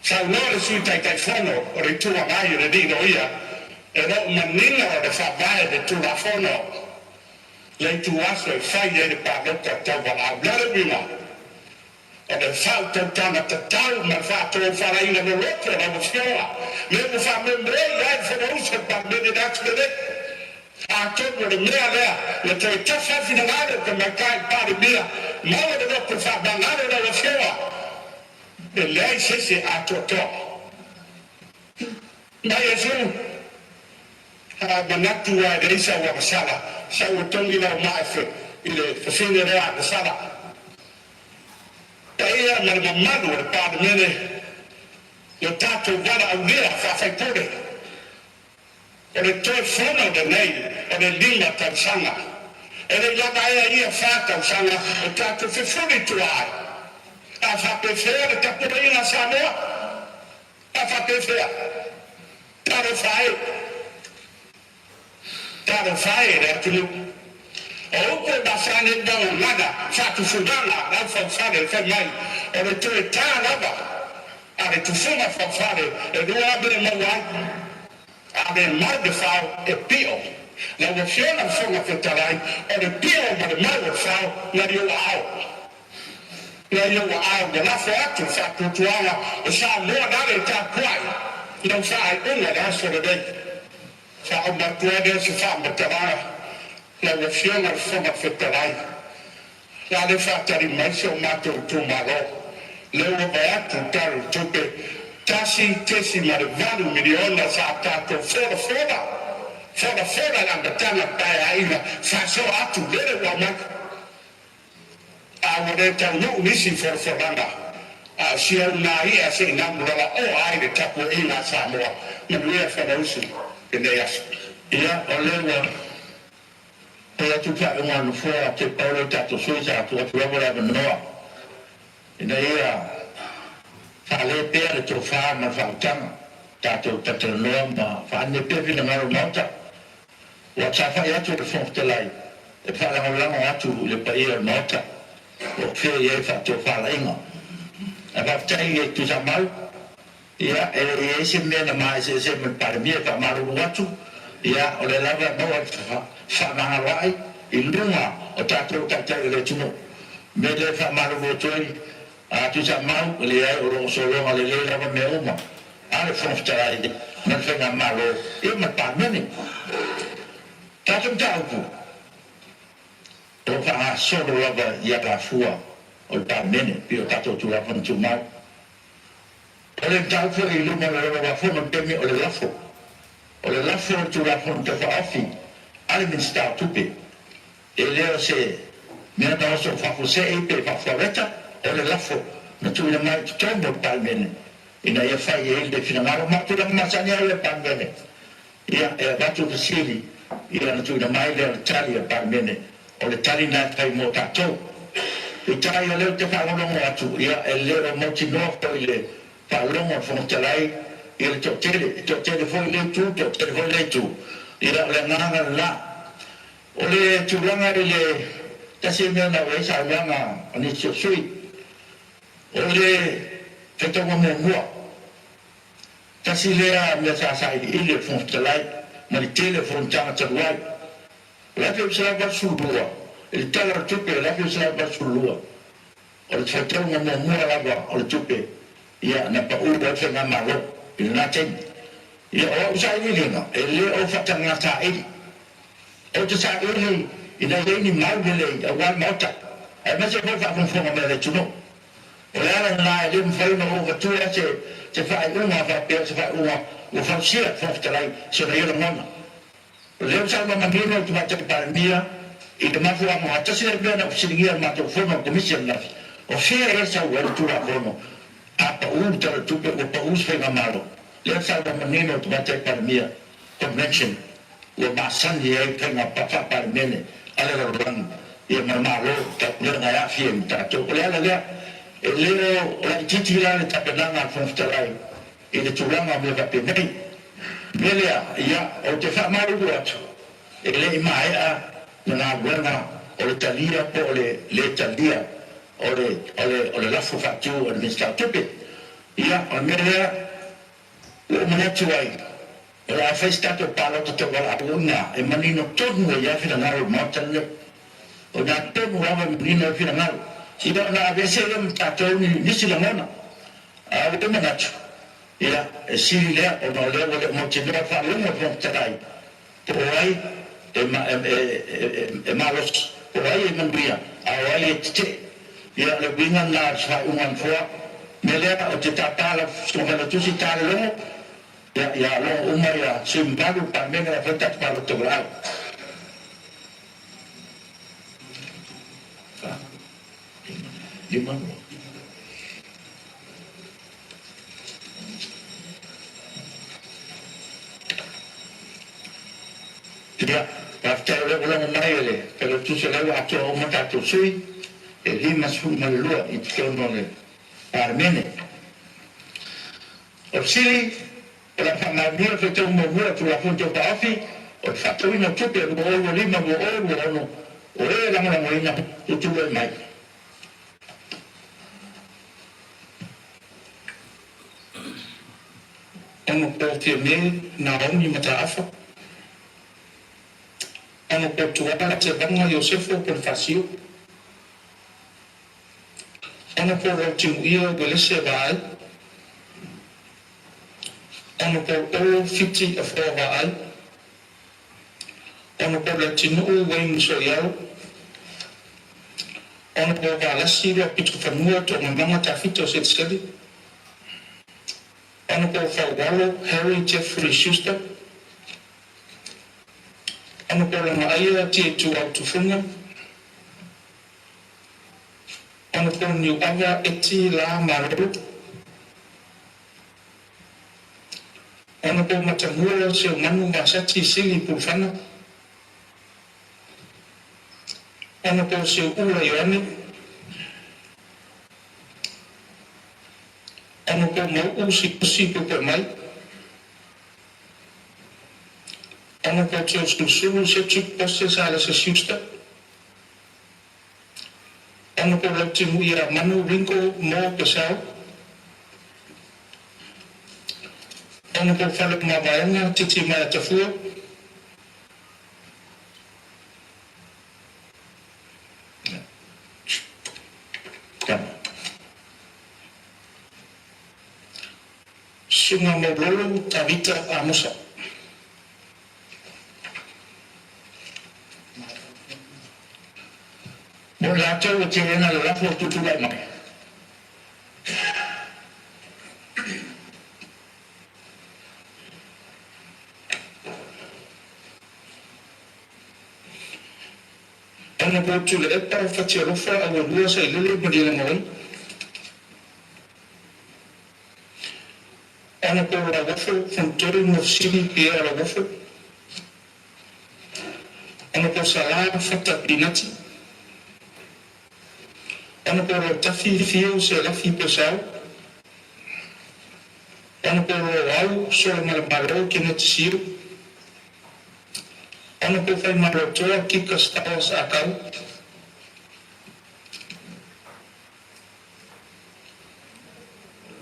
Sa unore sui tai tai fono o le tua mai o le dino ia e no manina o le fa vai le tua fono. Le tua aso e fai e le pa lota tau wala blare bina. E le fau te tana te tau ma fa to fara ina no loto na mo fioa me mo fa me mrei ai fa no usa pa me de dat me de a to le mea lea le te ta fa finale te me kai pa de mia ma le no fa banale na mo fioa e lei se a to ma yesu a banatu wa de isa wa sala sa o tongi la ma fe ile fa fine rea sala ia ma le manu o le palemene o tatou wala aulia faafaipole o le toe fono lenei o le liga tausaga e le lava ea ia fatausaga o tatou fefuli tuae a faapefea le tapulaina samoa a faapefea talo fae le atulu o ko da sane da ngada fa tu fudana da fa fare fa mai o le tu ta lava ale tu fuma fa fare e do abre mo wa ale mar de fa e pio la wo fiona fuma fa tarai o le pio ma de mar fa na dio au na dio au de la fa tu fa tu tuala o sa mo da le ta kwai non sai una da so de fa o ma tu de si fa ma tarai la wo fiona fuma fa tarai la le fa tari mai so ma tu malo le wo ba tu taru tupe tasi tesi ma de valu miliona sa ta to fora la batana pai ainda fa so atu le wa ma a wo de ta no nisi for a sia na ia se na mura o ai de tapu ina sa mo na le fa da usi ne ya ia o le wa o tu fa una no fora te paulo tato so sa tu wa la no ina ia fa le per to fa ma fa tama tato tato no ma fa ne pe vina ma mota wa cha fa ya tu fo te lai e fa la la tu le pa ia mota o fe ia fa to fa la inga a va tai e tu sa mal ia e se me na mai se me par mia fa ma ru watu ia o le lava no fa ma rai il lunga o tato tato le tu me le fa ma ru tu a tu sa mau le ai o so lo le le la me uma ale fonftara ide na fenga malo e ma pa meni ta tum ta ku o fa so lo la ya la fua o ta meni pi o ta to tu la fon tu ma o le ta fu i lu ma la fo no temi o le la fo tu la fon te fa afi ale min sta tu pe e le se me na so fa fu se e pe fa floreta o le la fo na tu le mai tu mo ta meni ina ia fai e le fina ngaro matu la masanya le pangene ia e batu de sili ia na tu na mai le tali e pangene o le tali na kai mo tato e tai le te fa lo mo atu ia e le o mo ti no to ile fa lo mo fo talai ia to tele fo le tu to tele fo le tu ia le nganga la o le tu langa le tasi me na we sa langa ani sui o le feto mo mo tasi lea me sa sai ile fon talai ma le telefon tanga tawai la ke sa ba sulua il tala tupe la ke sa ba sulua o le feto mo mo la ba o le tupe ia na pa u ba fenga malo il na ten ia o sa ile no ele o fatanga ta ile o te sa ile ina ni mal le a wa mota e ma se fa fon fon me le tuno o le ala na ile mfai no o tu ya se fa una fa pe se fa una o fa sia fa talai se re no mona le sa ma mandino tu ma te pa mia e de ma fu a mo ta se be na se ngia ma to fo no de mission na o se esa o tu la bono a pa un ta tu pe o pa us fe na malo le sa ma mandino tu ma te pa mia connection o ma san ye pe na pa pa mene ale ro ran e ma malo ta le na ya fi ta to le leo la titira le tapenanga fonftalai e le tulanga me va penei melea ia o te fa maru atu e le mai a na buena o le talia po le talia o le la fatu o le mistatupe ia o melea o me tuai o la festa to palo to wala una e manino todo ia fina na o motalle o na todo wa manino fina na ida na avese le tato ni si la mona a le menacho ila si le o no le mo ti no fa lo mo trai poi e malos poi e mandria a ai te ila le binga na sa un fo me le o te tatala so la tu si talo ya lo uma ya simbalu pa me la feta pa lo to grau gimana tidak after ulang maile kalau tu selalu atau umat atau sui ele masuk malua itu kalau nol armene opsili para família feito uma boa tu la fonte da afi o fatto ino tupe o lima o no O e langa ina tutu e mai. Ono po te me na oni mata afa. Ono po tuala te banga Yosefo por fasio. Ono po rotimu ia belese vai. Ono po o fiti a fo vai. Ono po latinu o wing so yao. Ono po valasi lo pitu fanua to mamanga tafito set sedi. Ono po fawalo Harry Jeffrey Schuster. Ono po langa aia tie tu au tufunga. Ono po niu ava eti la maru. Ono po matamua se manu masati sili pulfana. Ono po se ula yoane. Ono po mau usi pupe mai. Ono po te usulu se tuk poste sala se siusta. Ono po lau timu ia manu rinko mo pesau. Ono po whale mawaenga titi mai atafua. Sunga maulolo tavita amusa. Boleh aja ujian adalah waktu tu lama. Ana waktu le apa facil rufa awal dua saya lele berdiri maui. Ana ko la wafu funtori mufsili pia la wafu. Ana ko salah fata binati. Ana ko la tafi fio se la fi pesau. Ana ko la au so malbaro que no tisiu. Ana ko fai marotoa ki kastawas akau.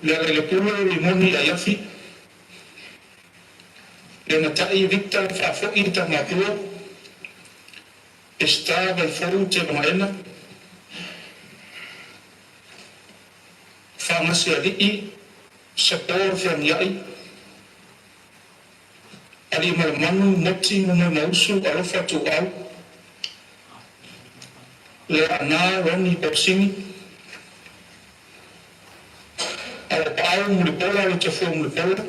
Le pulo limoni ayafi. Le natai Victor fa internatua. Estava foru te maena. Famasi alii sapor fianiai. Ali malamanu moti muna mausu alofa tu au. Le ana roni borsini. Al pau mulipola le tefu mulipola.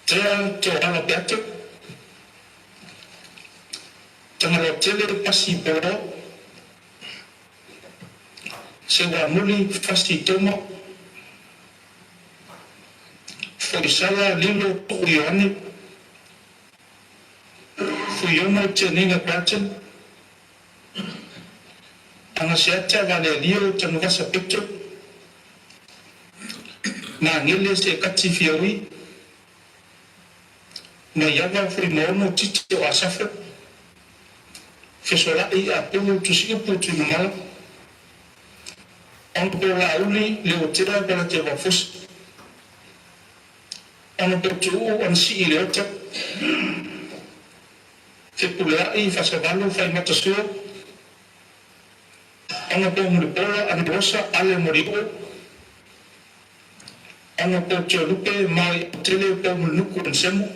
Tea te ala beate. Tangalo tele pasi poro. Sewa muli fasi toma. Foisala lilo tuiane. Fuyoma te ninga paten. Angasiata vale lio tanuvasa picto. Na ngile se kati fiawi. Na yaga fui mono titi o asafa. Fesola i apolo tusi uputu numala. Anpo la uli leo tira para te wafus. Anpo tu ansi i leota. Te pula i fasavalo fai matasua. Ana po mulipola anibosa ale morigo. Ana po te lupe mai tele po muluku ansemu.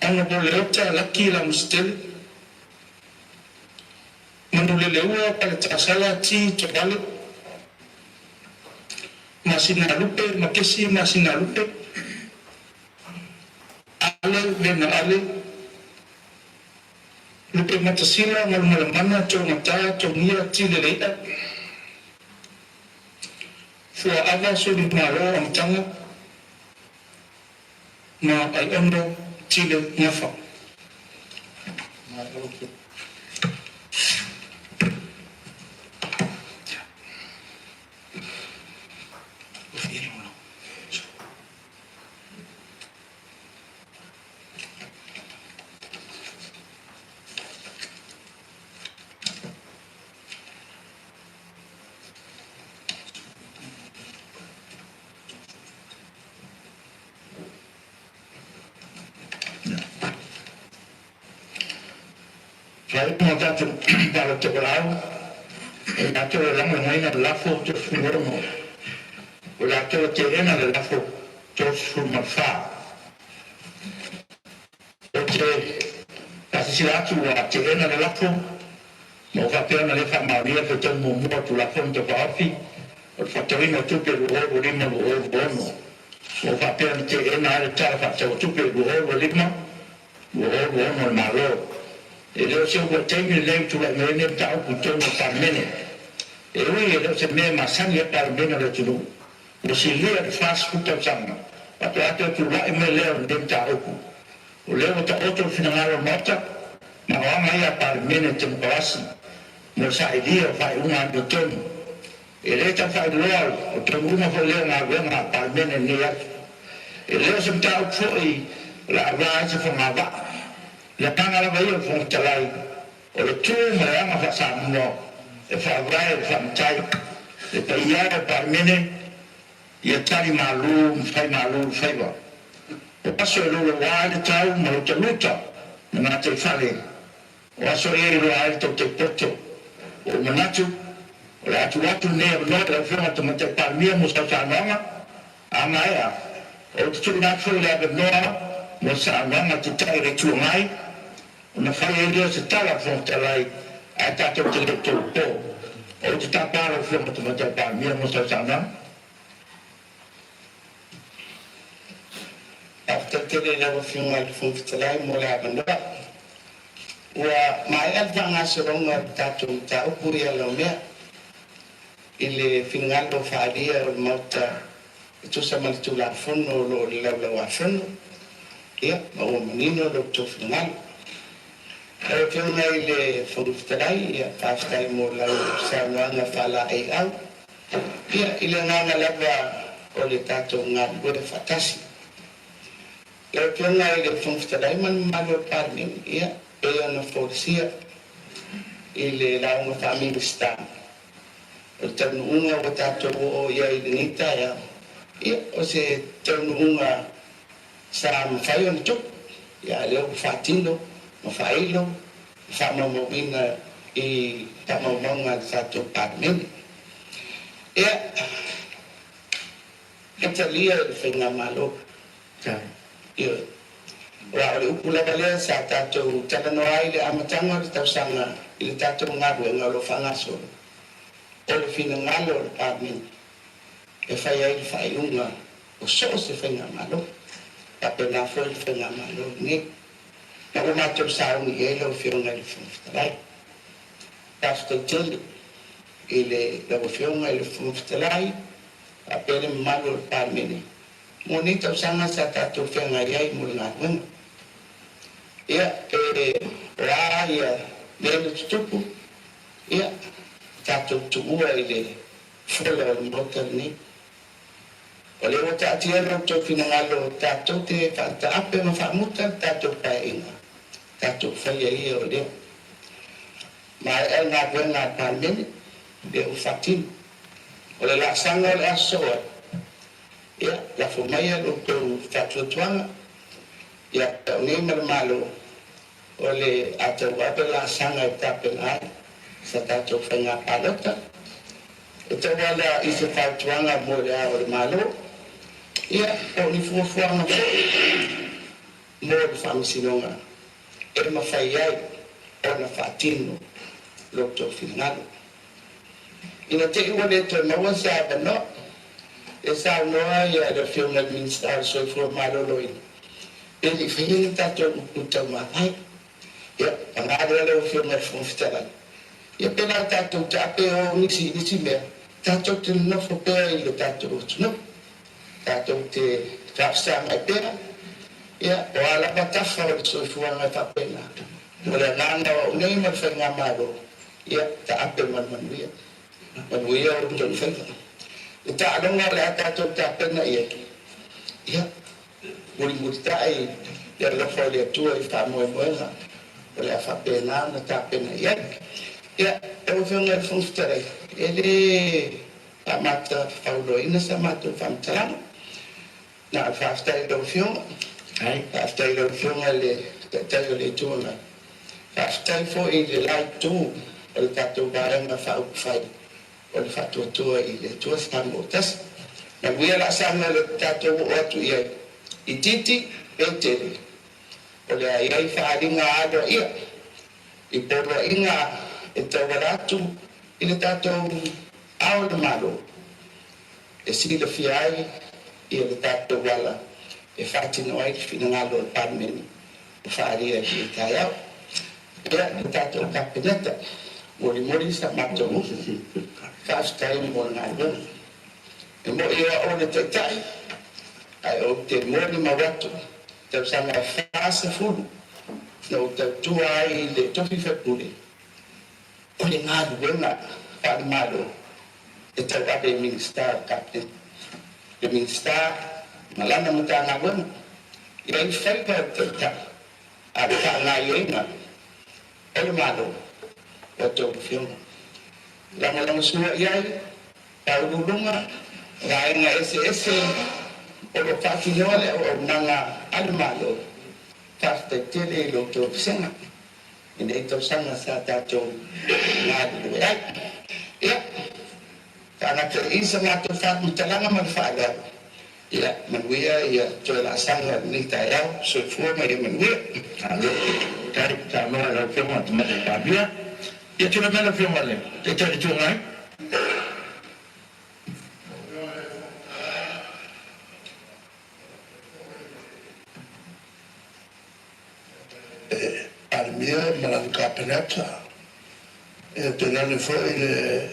Ana po leota laki la mustele. Manulele ua pale tasala ti tobale. Masina lupe makesi masina lupe. Ale vena ale. Lupe matasila malamana to mata to nia tile leita. Fua ava suri maro amtanga. Na ai ondo tile ngafa. Fai mo tatu para te kolau. E tatu e lango ngaina lafo te fumoromo. O tatu te ena le lafo te fumarfa. O te pasisiratu a te ena le lafo. Mo ka pena le fa maria pe te mo mo tu lafo te paofi. O fatorino tupe o lima o bono. Mo ka pena te ena le tala fa te tupe o lima. O bono malo. E leo se ua teimi leu tu la mene tau kutonu parmene. E ui e leo se me masani e parmene le tunu. O si lia de fas kuta sanga. Pato ate tu la e me leo nem tau ku. O leo ta otro finangaro mota. Ma wanga ia parmene te mkawasi. Mo sa idia fai unga ando tonu. E leo ta fai loa o tonu una fo leo nga wenga parmene ni atu. E leo se mtau fo la raise fo nga waa. La tanga la vai fo talai o le tu ma fa sa no e fa vai fa mtai e pa ia pa mene ia tari malu fai va o paso lo wa de tau ma lo luta na te fale o aso e lo alto te poto o manatu o la tu ne no la fa ta mate pa mia mo sa nanga amaya o tu na fo la no mo sa nanga te tai re tu mai una fai e se tala fontalai a tato te le po o te tapara fiamo te mata pa mia mo sa sana after te le la fiamo al fontalai mo la banda wa mai al vanga soronga tato ta opuri ala mea ile fingaldo fadia o mota tu sa mal tu la fono lo la fono ia o menino lo tu fingal. Kalau kau nak ile fontalai ya pastai mo lau sana na fala ai au ya ile ngana lava ole tato ngat bude fatasi kalau kau nak ile fontalai man malo parni ya e na forcia ile lau ma family stam o tanu unga o tato o ya idenita ya o se tanu unga sa mfayo ntuk ya leo fatino mafailo sama mobina I pamamanga satu parmen ya kita lihat dengan malu ya walau pula balik saat itu cara noai le amatanga kita sana itu tato ngabu ngalo fangaso oleh finangalo parmen faya fayunga uso se fenga malu tapi nafol fenga malu ni Ako matog sa akong yelo fiong nga ilifumftalay. Tapos tagtili, ile labo fiong nga ilifumftalay, apele malol parmini. Ngunit ang sanga sa tato fiong nga yay mula nga ngang. Iya, raya, lelo tutupo. Iya, tato tuwa ile fula o motor ni. Oleh wata atiyan to finangalo tato te fanta ape mafamutan tato painga. Tato faya iyo dia. Ma el na buena pandemi de ufatin. Oleh la sanga la soa. Ya, la fumaya lo to tato tuanga. Ya, ni malo. Oleh atau apa la sanga tapen ai. Sa tato faya palota. Ito wala isa tuanga mo ya malo. Ya, o ni fuang mo fam sinonga. E mafaiai o na fatino lo to finalo. Ina te wale to mawa sa bano. E sa no ya da film administrar so for malo loin. E li fin tato uta mai. Ya, angada lo film funftala. Ya pela tato tape o nisi me. Tato te no fo pe ile tato no. Tato te trapsa mai pera ya wala patafa o so fuanga tapena wala nana o nei ma fenga malo ya ta ape man ya man wiya o ton fenga ta adonga la tato tapena ya mulimulita ai ya la folia tua e fa mo moela wala fa pena na tapena ya o fenga funstare ele amata faulo ina samatu famtara na fasta do fion ai fasta do fion le tayo le tuna After for in light too, o le tatou vaenga whaupwhai, o le whatuatua i le tuas pangotas. Na wia la sanga le tatou o atu iai, i titi e tere, o le iai whaaringa alo ia, i poro inga e tauaratu i le tatou ao le malo, e sila fiai i le tatou wala, e whaatino ai ki whina ngalo le panmeni, e whaaria ki e tai au. Ia le tatou kapineta, mori sa matou, whaastai mo ngai wona. E mo ia o le taitai, ai o te mori mawatu, tau sanga whaasa fulu, na o tau tua ai le tofi whapule. O le ngālu wenga, whaare malo, e tau abe minister kapten. Le minister, malana muta ngā wenga, ia i whaika taitai, a wha ngā wenga, o le malo, o tau whionga. Lama sua iai, paurulunga, Rainga ese o lo fati nole o nanga almalo fasta tele lo to senga ine to sanga sa ta to ngadu ya kana te isa na to fat mutalanga man faga ya manwia ya to la sanga ni ta ya so fu mai manwia alo tari ta no la fioma te mate kabia ya tuna mena fioma le te tari tu ngai Almia Malanka Penata e tenane foi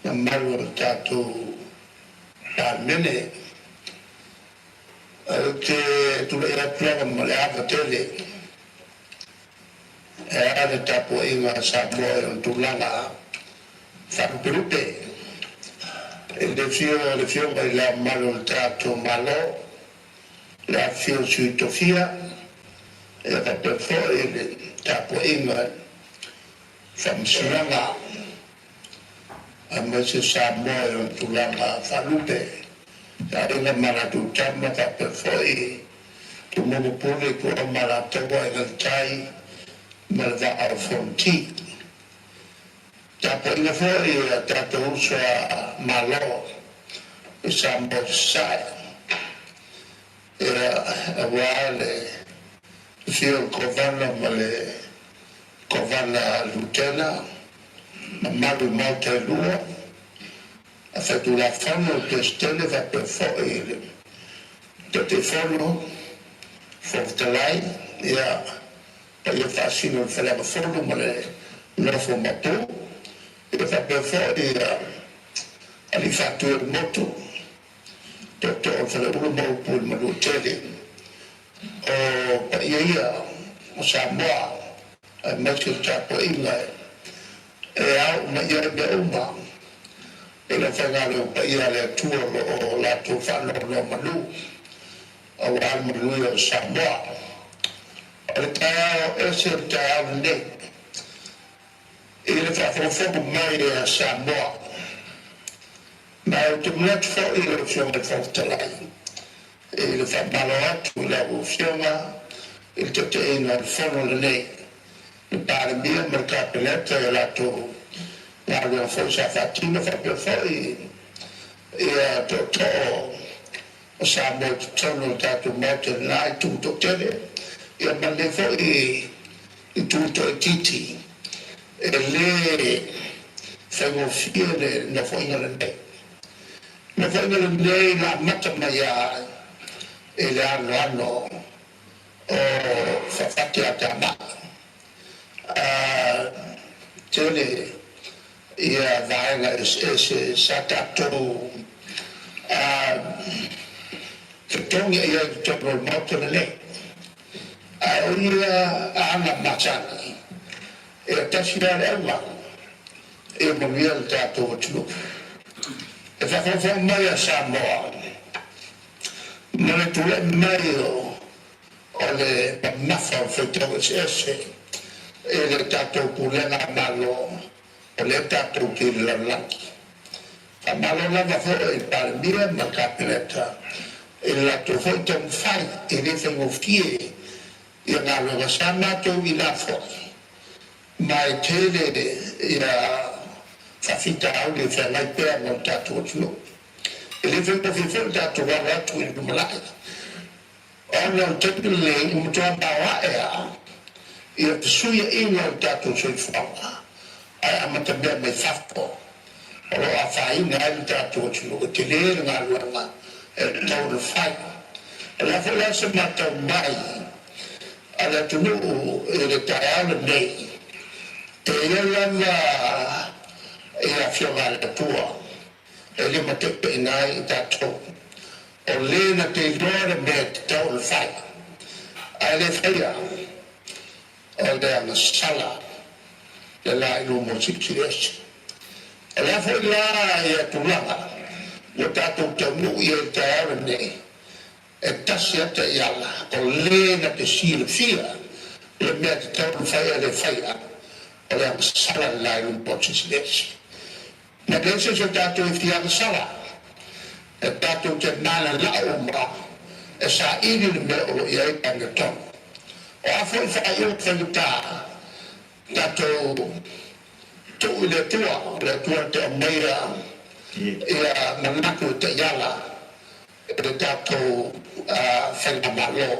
na malu tato Almene che tu le appena malava tele e ale tapo inga sa boy tu langa fa perute e le fio mai la malu tato malo la fio su tofia e la per fuori tapo inga famsulanga a mese sa moyo tulanga falute ya inga maratu chama ka per fuori tu mono pone ko maratu wa inga tai malva al fonti tapo inga fuori tato uso malo e sa mo sai era uguale Fio Kovana male Kovana Lutena Malu Malta Lua a fatto la fanno che stelle va per fuori te fanno fortalai e poi faccio il falava fondo male non formato e va per fuori ali fatto il moto tutto il falava un po' il malutele o ia o Samoa a mesmo tapo inga e au ma ia be uma e la fangalo pa ia le tua o la tu fanno no malu o al malu o Samoa o tao ese tao ne e le fa fo mai a Samoa ma tu net fo il fiume fortalai e le fa malo atu la ufioma il tete al fono le nei il pare mia mercato letto e la tu la forza fatina fa per fuori e tutto siamo sono stato molto là tutto tele e mande fuori tutto e titi e le fanno fiere na fogna le nei na fogna le nei la matamaya e le hanno fatti a chiamare tele ia vaenga e satato che tonga ia tocco il moto lei ia ana macani e tascire ella e morire il teatro tu e fa mai a Samoa non è più meglio o le nafa fetto esse e le tato pure la malo o le tato che la lacchi a malo la va fuori per dire ma capita e la to fetto un fai e le fanno fie e la lo samato vi la fuori mai tele ia fafita au le whangai pēr ngā tātua tuo. E le whenko whiwhel tātua ratu i rumalai. Ona o tepi le umutua mawa ea, ia te suia inga o tātua soi whanga. Ai amata mea mai whafo. Oro a whainga ai tātua tuo, o te lere ngā ruanga, e tau le whai. E la whala se matau mai, ala tunu e le tai ala nei. Te langa e a whionga le tua, e le matepe i nai i tātou. O lena te iloare mea te tau le whai. Ai le whaia, o le anga sala, le la ilo mo siksi esi. E la whai la e a tulanga, o tātou te mu i e te ara nei, e tasi ata i ala, o lena te sila fia, le mea te tau le whaia le whaia. O le sala lai un pochis lesi. Na lesi so tātou i whianga sala. E tātou te nana lau ma. E sa iri le mea o i ai panga tonu. O a fwoi whai o whaluta. Tātou tu i le tua te ameira. Ia manako te yala. E le tātou whanga malo.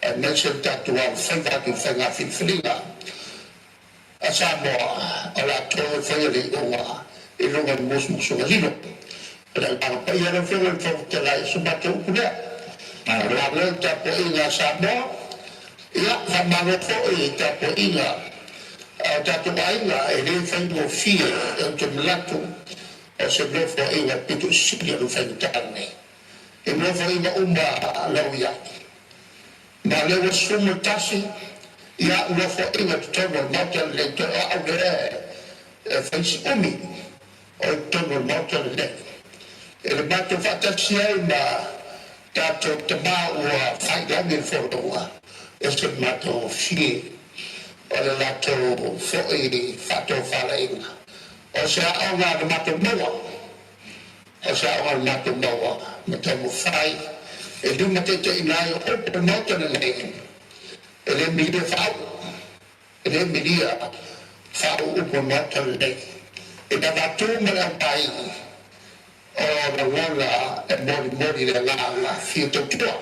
E mese tātou au whaivaki whanga whiwhiringa. A Samoa, o la tō whaia le onga, e longa ni mosu mosu nga lino. Pera i mga pai ara whenga i whakutela i sumata ukulea. A la leo tapo inga Samoa, ia whamaro fo e tapo inga, tapo ainga e le whaingo fia e te milatu, o se lofo inga pitu sili alu whaingutane. E lofo inga umba lau iaki. Na lewa sumu tasi, ia lofo inga tono mata le to au le face umi o tono mata le e mata fata sia na tato tama o fai da mi fotoa e se mata o fi o le lato fo e fato fala inga o se au na mata moa o se au na mata moa mata mo fai e du mata te ina o o mata le ele milia fau, ele milia fau upo mata lei. E na vatu mera pai, o na wala e mori le la fito tua.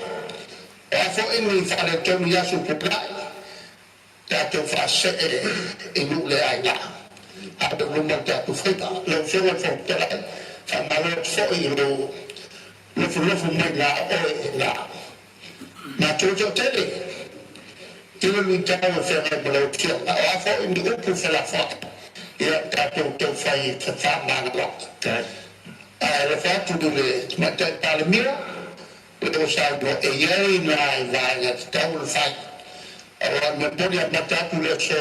E a fo inu i whare tonu yasu pukai, tātou whase e nule ai ngā. Hape luma tātou whita, leo whionga whautera, whamaro fo i lo lofu mai ngā oe ngā. Nā tōtau tele, Tino lui tau e whenga malau kia. A whao i mi upu whela whao. Ia tātou tau whai te whamanga waka. A le whāturu le matai palemira. Le o sāua e iei nā i wāinga te tau le whai. A wā me pori a matatu le so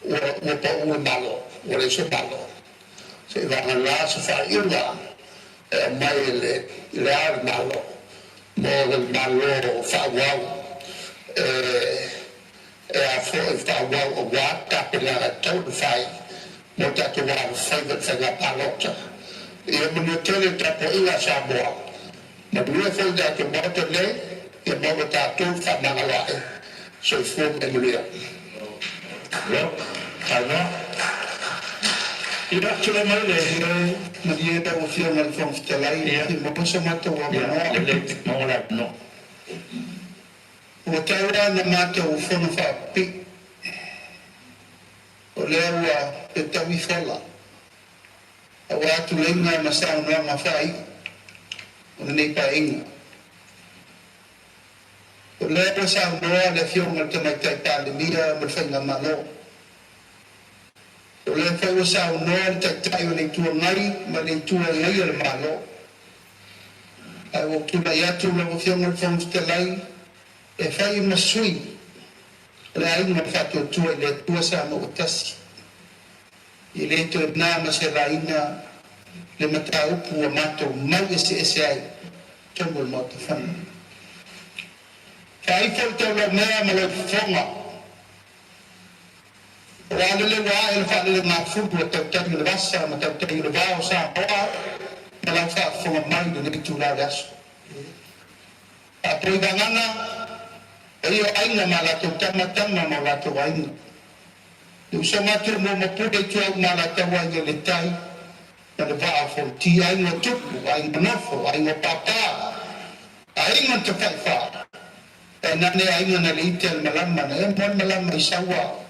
ua pa ue malo. Ua le so malo. Se i wanga nā se whai iwa. E mai le ar malo. Mo le malo whauau. E a fwoi whawau o wā kapila a tau whai mo tatu wā whaivat whanga palota. I a munu tele tapo ila Samoa. Ma munu fwoi datu mota le, i a mwana tatu whamanga wae. So i fwoi me mulia. Well, tauna. I rātula mai le, Maria da o fia ngal fong fitalai, i mo pasa mata wa manoa. le maola no. O taura na mata o whono whapi. O lea ua e tawi whala. A wātu lenga na sao noa ma whai. O nei pa inga. O lea ua sao noa le whionga te mai tai pāle mira ma whainga malo. O lea whai ua sao noa le tai tai o nei tua ngai ma nei tua ngai o le malo. Ai o tuna i atu la o whionga le whonga te lai. E whai masui, le ainga whato tua i le tua sa mo o tasi. I le to nā ma se raina, le mata upu a mato mau ese ai, tongo le mata whana. Whai fau tau la mea ma le whonga. O alele wa e le whale le ngā fudu a tau tangi le wasa, ma tau tangi le wao sa hoa, ma lau wha whonga mai le ne tu la le aso. A poi dangana, e io ainga ma la tau tamatama ma la tau ainga. Usama tu mo mapude tu au mala tawa nge le tai na le va fo ti ai no tupu ai nafo ai no papa ai no te fai fa na ne ai no na le itel malama na e mon malama isawa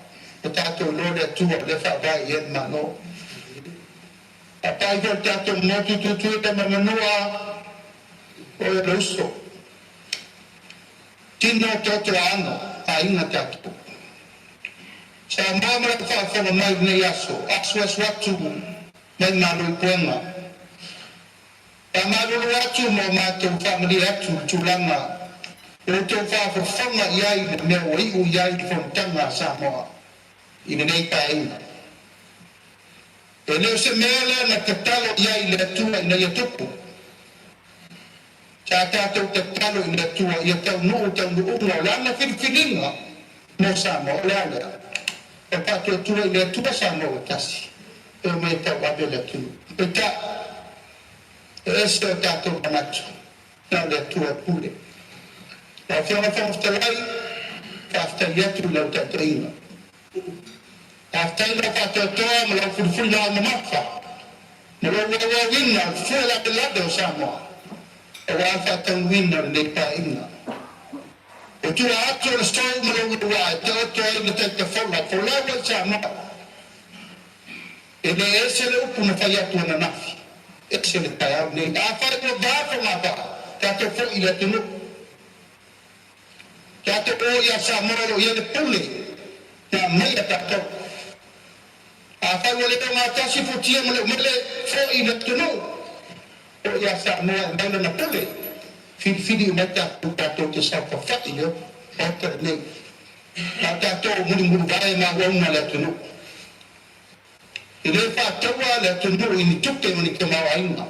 tato lo le tu le fa vai yen mano papa i vol tato mo tu te mamanoa o le russo tino toto ano ai na tato sa mama la fa mai ne yaso aso watu mai malu puenga malu watu mo ma te family atu tulanga o te fa fanga yai ne o i u yai fontanga sa mo ina nei pai e le se mele na te talo yai le tua ina ia tupu sa tato te talo ina tua ia tau nuu unga lana filifilinga no sa mo lana e pato tua le tua sa mo tasi e me ta wabe le tua e ta e se tato manatu na le tua pule la fiona fa ustalai fa ustaliatu la utatrina after la fato toa me la fulfilla ma maffa me lo winna fuela de lado samo e wa fato winna le paina e tu atto lo sto me lo wa to ne te folla wa samo e le essere upuna faiatu na nafi excellent pa ne afa no va fa ma ba ta te fo ile tunu ta te o ya samo lo ye de pule na mai ta to afa wale ma ta si futia mele fo ina tunu o ya sa no ndana na pole fidi meta ta to te sa fa fa io otter ne ta to mun vai ma wa una la tunu ile fa to wa la tunu ini tutte mun ke ma wa ina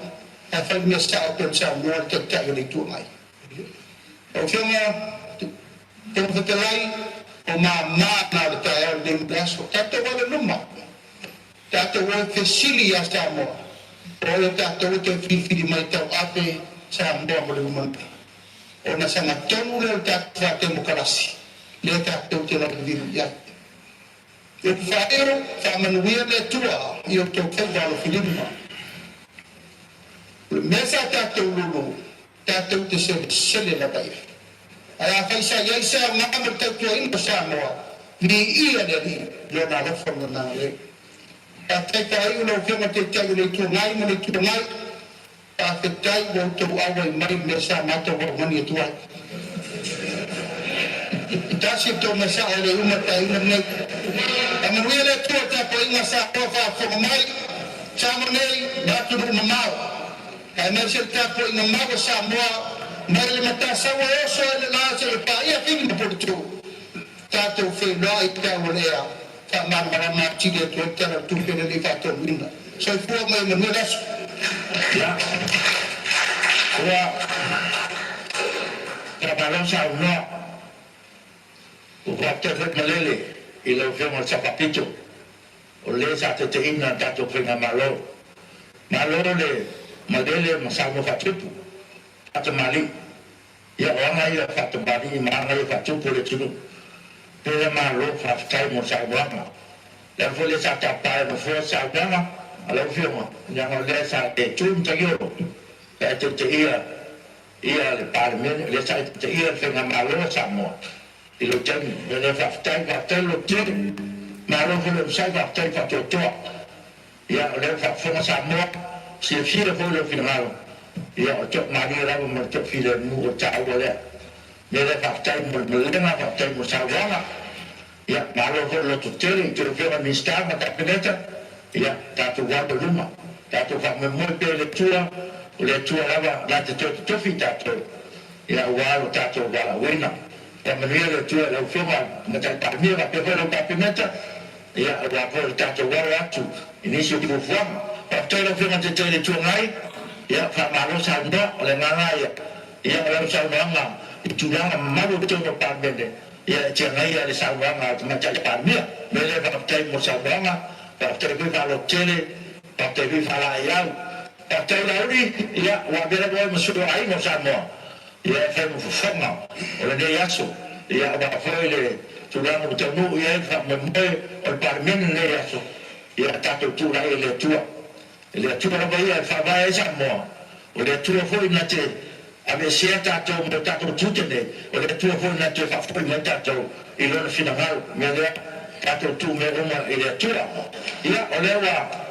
afa mi sa to sa mo ta ta ile tu mai o fiona te fa lai o ma na ta ya de braso ta to wa no ma tato o te sili a Samoa o tato o te whiwhiri mai tau ape Samoa mo le umante o na sanga tonu leo tato whate mo karasi leo tato o te na viru ia e whaero whamanuia le tua i o tau whaiwalo Filipina mesa tato lulu tato o te sele na bai ai a whaisa iaisa ngama tau tua ino Samoa ni ia le ni leo na lefo na le a te kai uno fiona te tai le tu ngai mo le tu ngai a te tai wo tu awa mai me sa mata wo mani tu ai ta si to me sa le uma tai na nei a mo le tu ta po inga sa po fa fo mai sa mo nei da tu no mau ai me se ta po inga mau sa mo me le mata sa wo so le la se le pa ia fin po tu ta tu fe no ai ta wo le a ma chile tu entera tu pene di fatto winna so fu mai me adesso ya trabalhamos a no o fatto che malele e lo fermo il sapapito o le sa te inna dato prima malo le malele ma salvo fatto fatto mali ya ona io fatto bari ma io fatto pure tu pela malo faftai mo sa wama la fole sa tapai mo fo sa wama ala firma yang le sa te chum ta yo te ia le parmen le sa te ia fe na malo sa mo i lo ten le faftai va te lo ten malo fole sa faftai fa to ya le fa fo sa mo si file fole final ya to mani la mo te file mu ta wala le faftai mo le na faftai mo sa wama ya malo ko lo tuteli tu fera ministar ma tapineta ya tatu guardo luma tatu fa me mo pe le tua lava la te to fita to ya walo tatu wala wina ya me le tua lo fera ma ta mira pe lo tapineta ya wa ko tatu wala tu inisio tu forma after lo fera te le tua ngai ya fa malo sa ndo le ngana ya lo sa ngana itu yang malo tu no pa bende ya jangan ya disawanga macam parmia mele partai musawanga partai bi falo tele partai bi fala ya partai lauri ya wa bela boy musuh ai musamo ya fa mufanga wala de yaso ya ba fa le tulanga o tanu ia fa me o parmen le aso ia tato tula ele tua la ia fa vai sa mo o le tua foi na te ave sia tato mo tato tutene o le tua foi na te fa foi na tato i lona final me le tato tu me uma ele tua ia o le wa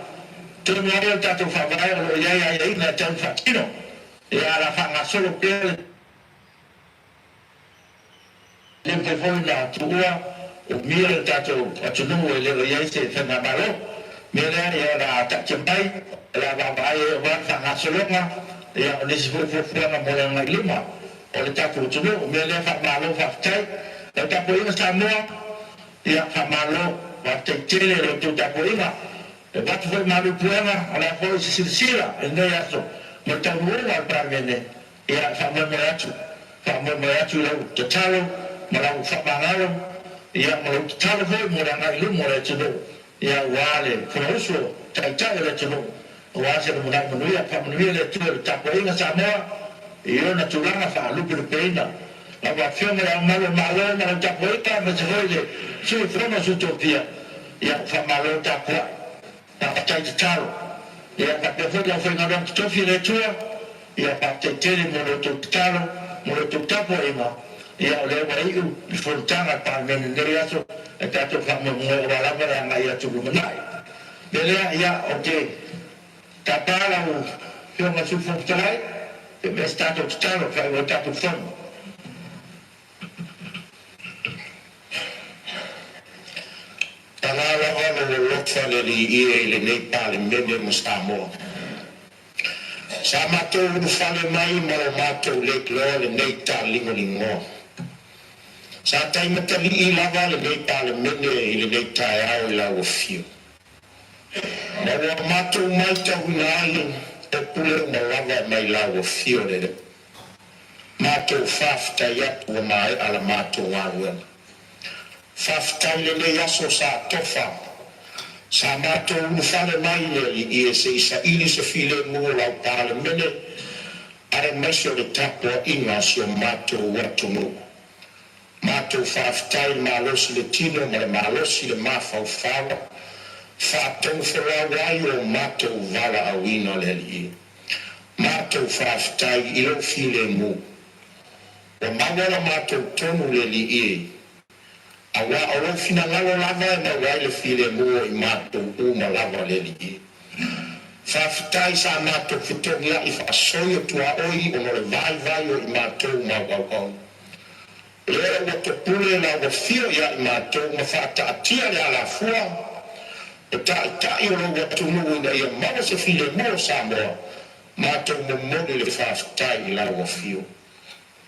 tu no ia tato fa vai o ia na tan fa kino ia la fa nga solo pe le foi na tua o mira tato atunu ele ia se fa na malo mira ia la tato pai la va vai va fa nga solo nga ia o le se foi na mo na lima o le tato atunu mira fa malo fa tai le tato ina sa mo ia fa malo va te tele le tato ina e va tu foi malo puema ala foi silsila e nei aso mo ta ruwa para vene ia fa mo atu lo te talo mo la fa malo ia mo te talo foi mo la ngai lumo le tudo ia wale ko uso tai le tudo o ase mo na mo ia fa mo le tudo ta ko inga sa mo ia na tulanga fa lupu peina la va fiona ya malo na ta ko ita mo se hoje su froma su topia ia fa malo ta ko tai talo ia ka pe foi na ron tofia le tua ia pa te tele mo lo talo mo lo tapo inga ia le wa iu di fontana pa men ne aso e tato fa mo la lavora na ia tu lumanai bele ia ok tapala o fio ma su fontanai e me stato talo fa o tato fon Tanala ona le lokfa le i le nei pale mene mo sta mo. Sa matou nu fale mai mo matou le klo le nei ta lingo. Sa tai matali i lava le nei pale mene i le nei ta au la o fio. Ma wa matou mai ta winai e pule mo lava mai la o fio le. Matou fafta ya o mai ala matou wawen. Faftai le yaso sa tofa sa mato nu fale mai le i se isa ili se file mo la pale mene are mesio le tapo inga sio mato watu mo mato faftai malos le tino ma malos le mafa o fala fato fela wai o mato vala awina le i mato faftai ilo file mo o mawala mato tonu le i awa oro fina ngalo lava na wale file mo I mato uma lava le li faftai sa mato fitongia ifa soyo tua oi ono le vai o I mato ma wau leo wato pule la wafio ya I mato ma fata atia le ala fua o ta i oro watu nuu na ia mawa se file mo sa moa mato mo moni le faftai la wafio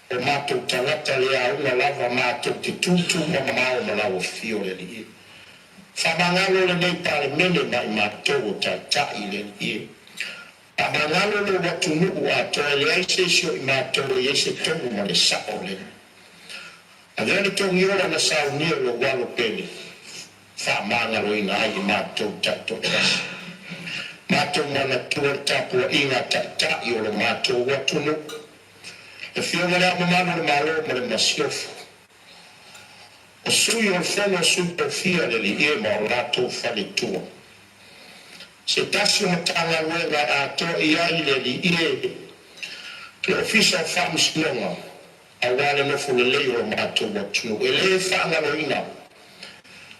o matou tagata le auna lava matou te tutu ma mamao ma lau fio le li whamangalo le nei pale mene mai matou o tatai le li whamangalo le watu nuu atoa le aise sio I matou le aise tongu ma le sao le a vene tongi ora na saunia lo walo pene whamangalo ina ai matou tato matou mana tua tapua inga tatai o le matou watu nuu e fio le amamana le malo ma le masiofu o sui o fono sui profia le li e ma o lato fale tua se tasi o matanga luega a to I ai le li e ke ofisa o famus longa a wale no fu le leo mato watunu e le fanga lo ina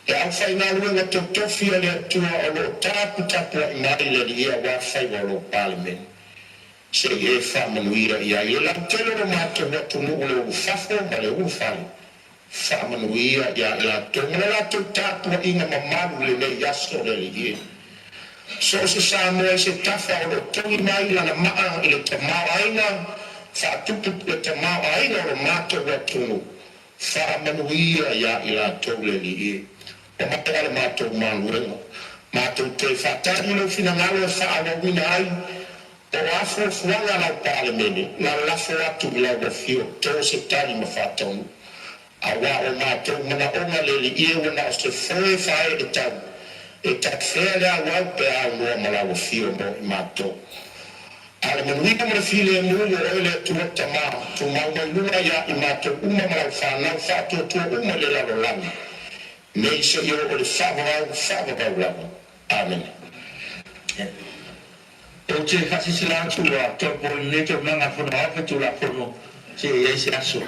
e au fai na luega to tofia le atua o lo tapu I mai le li e a wafai wa lo parliament se e fa manuira ia e la tele o mato watu nuu le ufafo ma le ufai fa manuira ia la tonga la to tapu inga mamaru le ne yaso le li so se sa mo e se tafa o lo tongi mai la na maa I le tamau aina fa tupu le tamau aina o mato watu nuu fa manuira ia I la tole li o mato ale mato manuenga mato te fatari lo finangalo fa awawina ai o afo fuanga la parlemene na lafo atu la wafio to se tali mafatonu awa o mato mana onga le li e wana se foi fai e tau e tak fere awa pe a no mala wafio mo mato Ale manuika mara file mu yo ele tuwa tama tu mau mai luna ya imato uma mau whanau whato tu uma le lalo langa. Mei so yo o le whawau langa. Amen. O te kasi sila tua, topo neto manga fono hape tu la fono, se ese aso.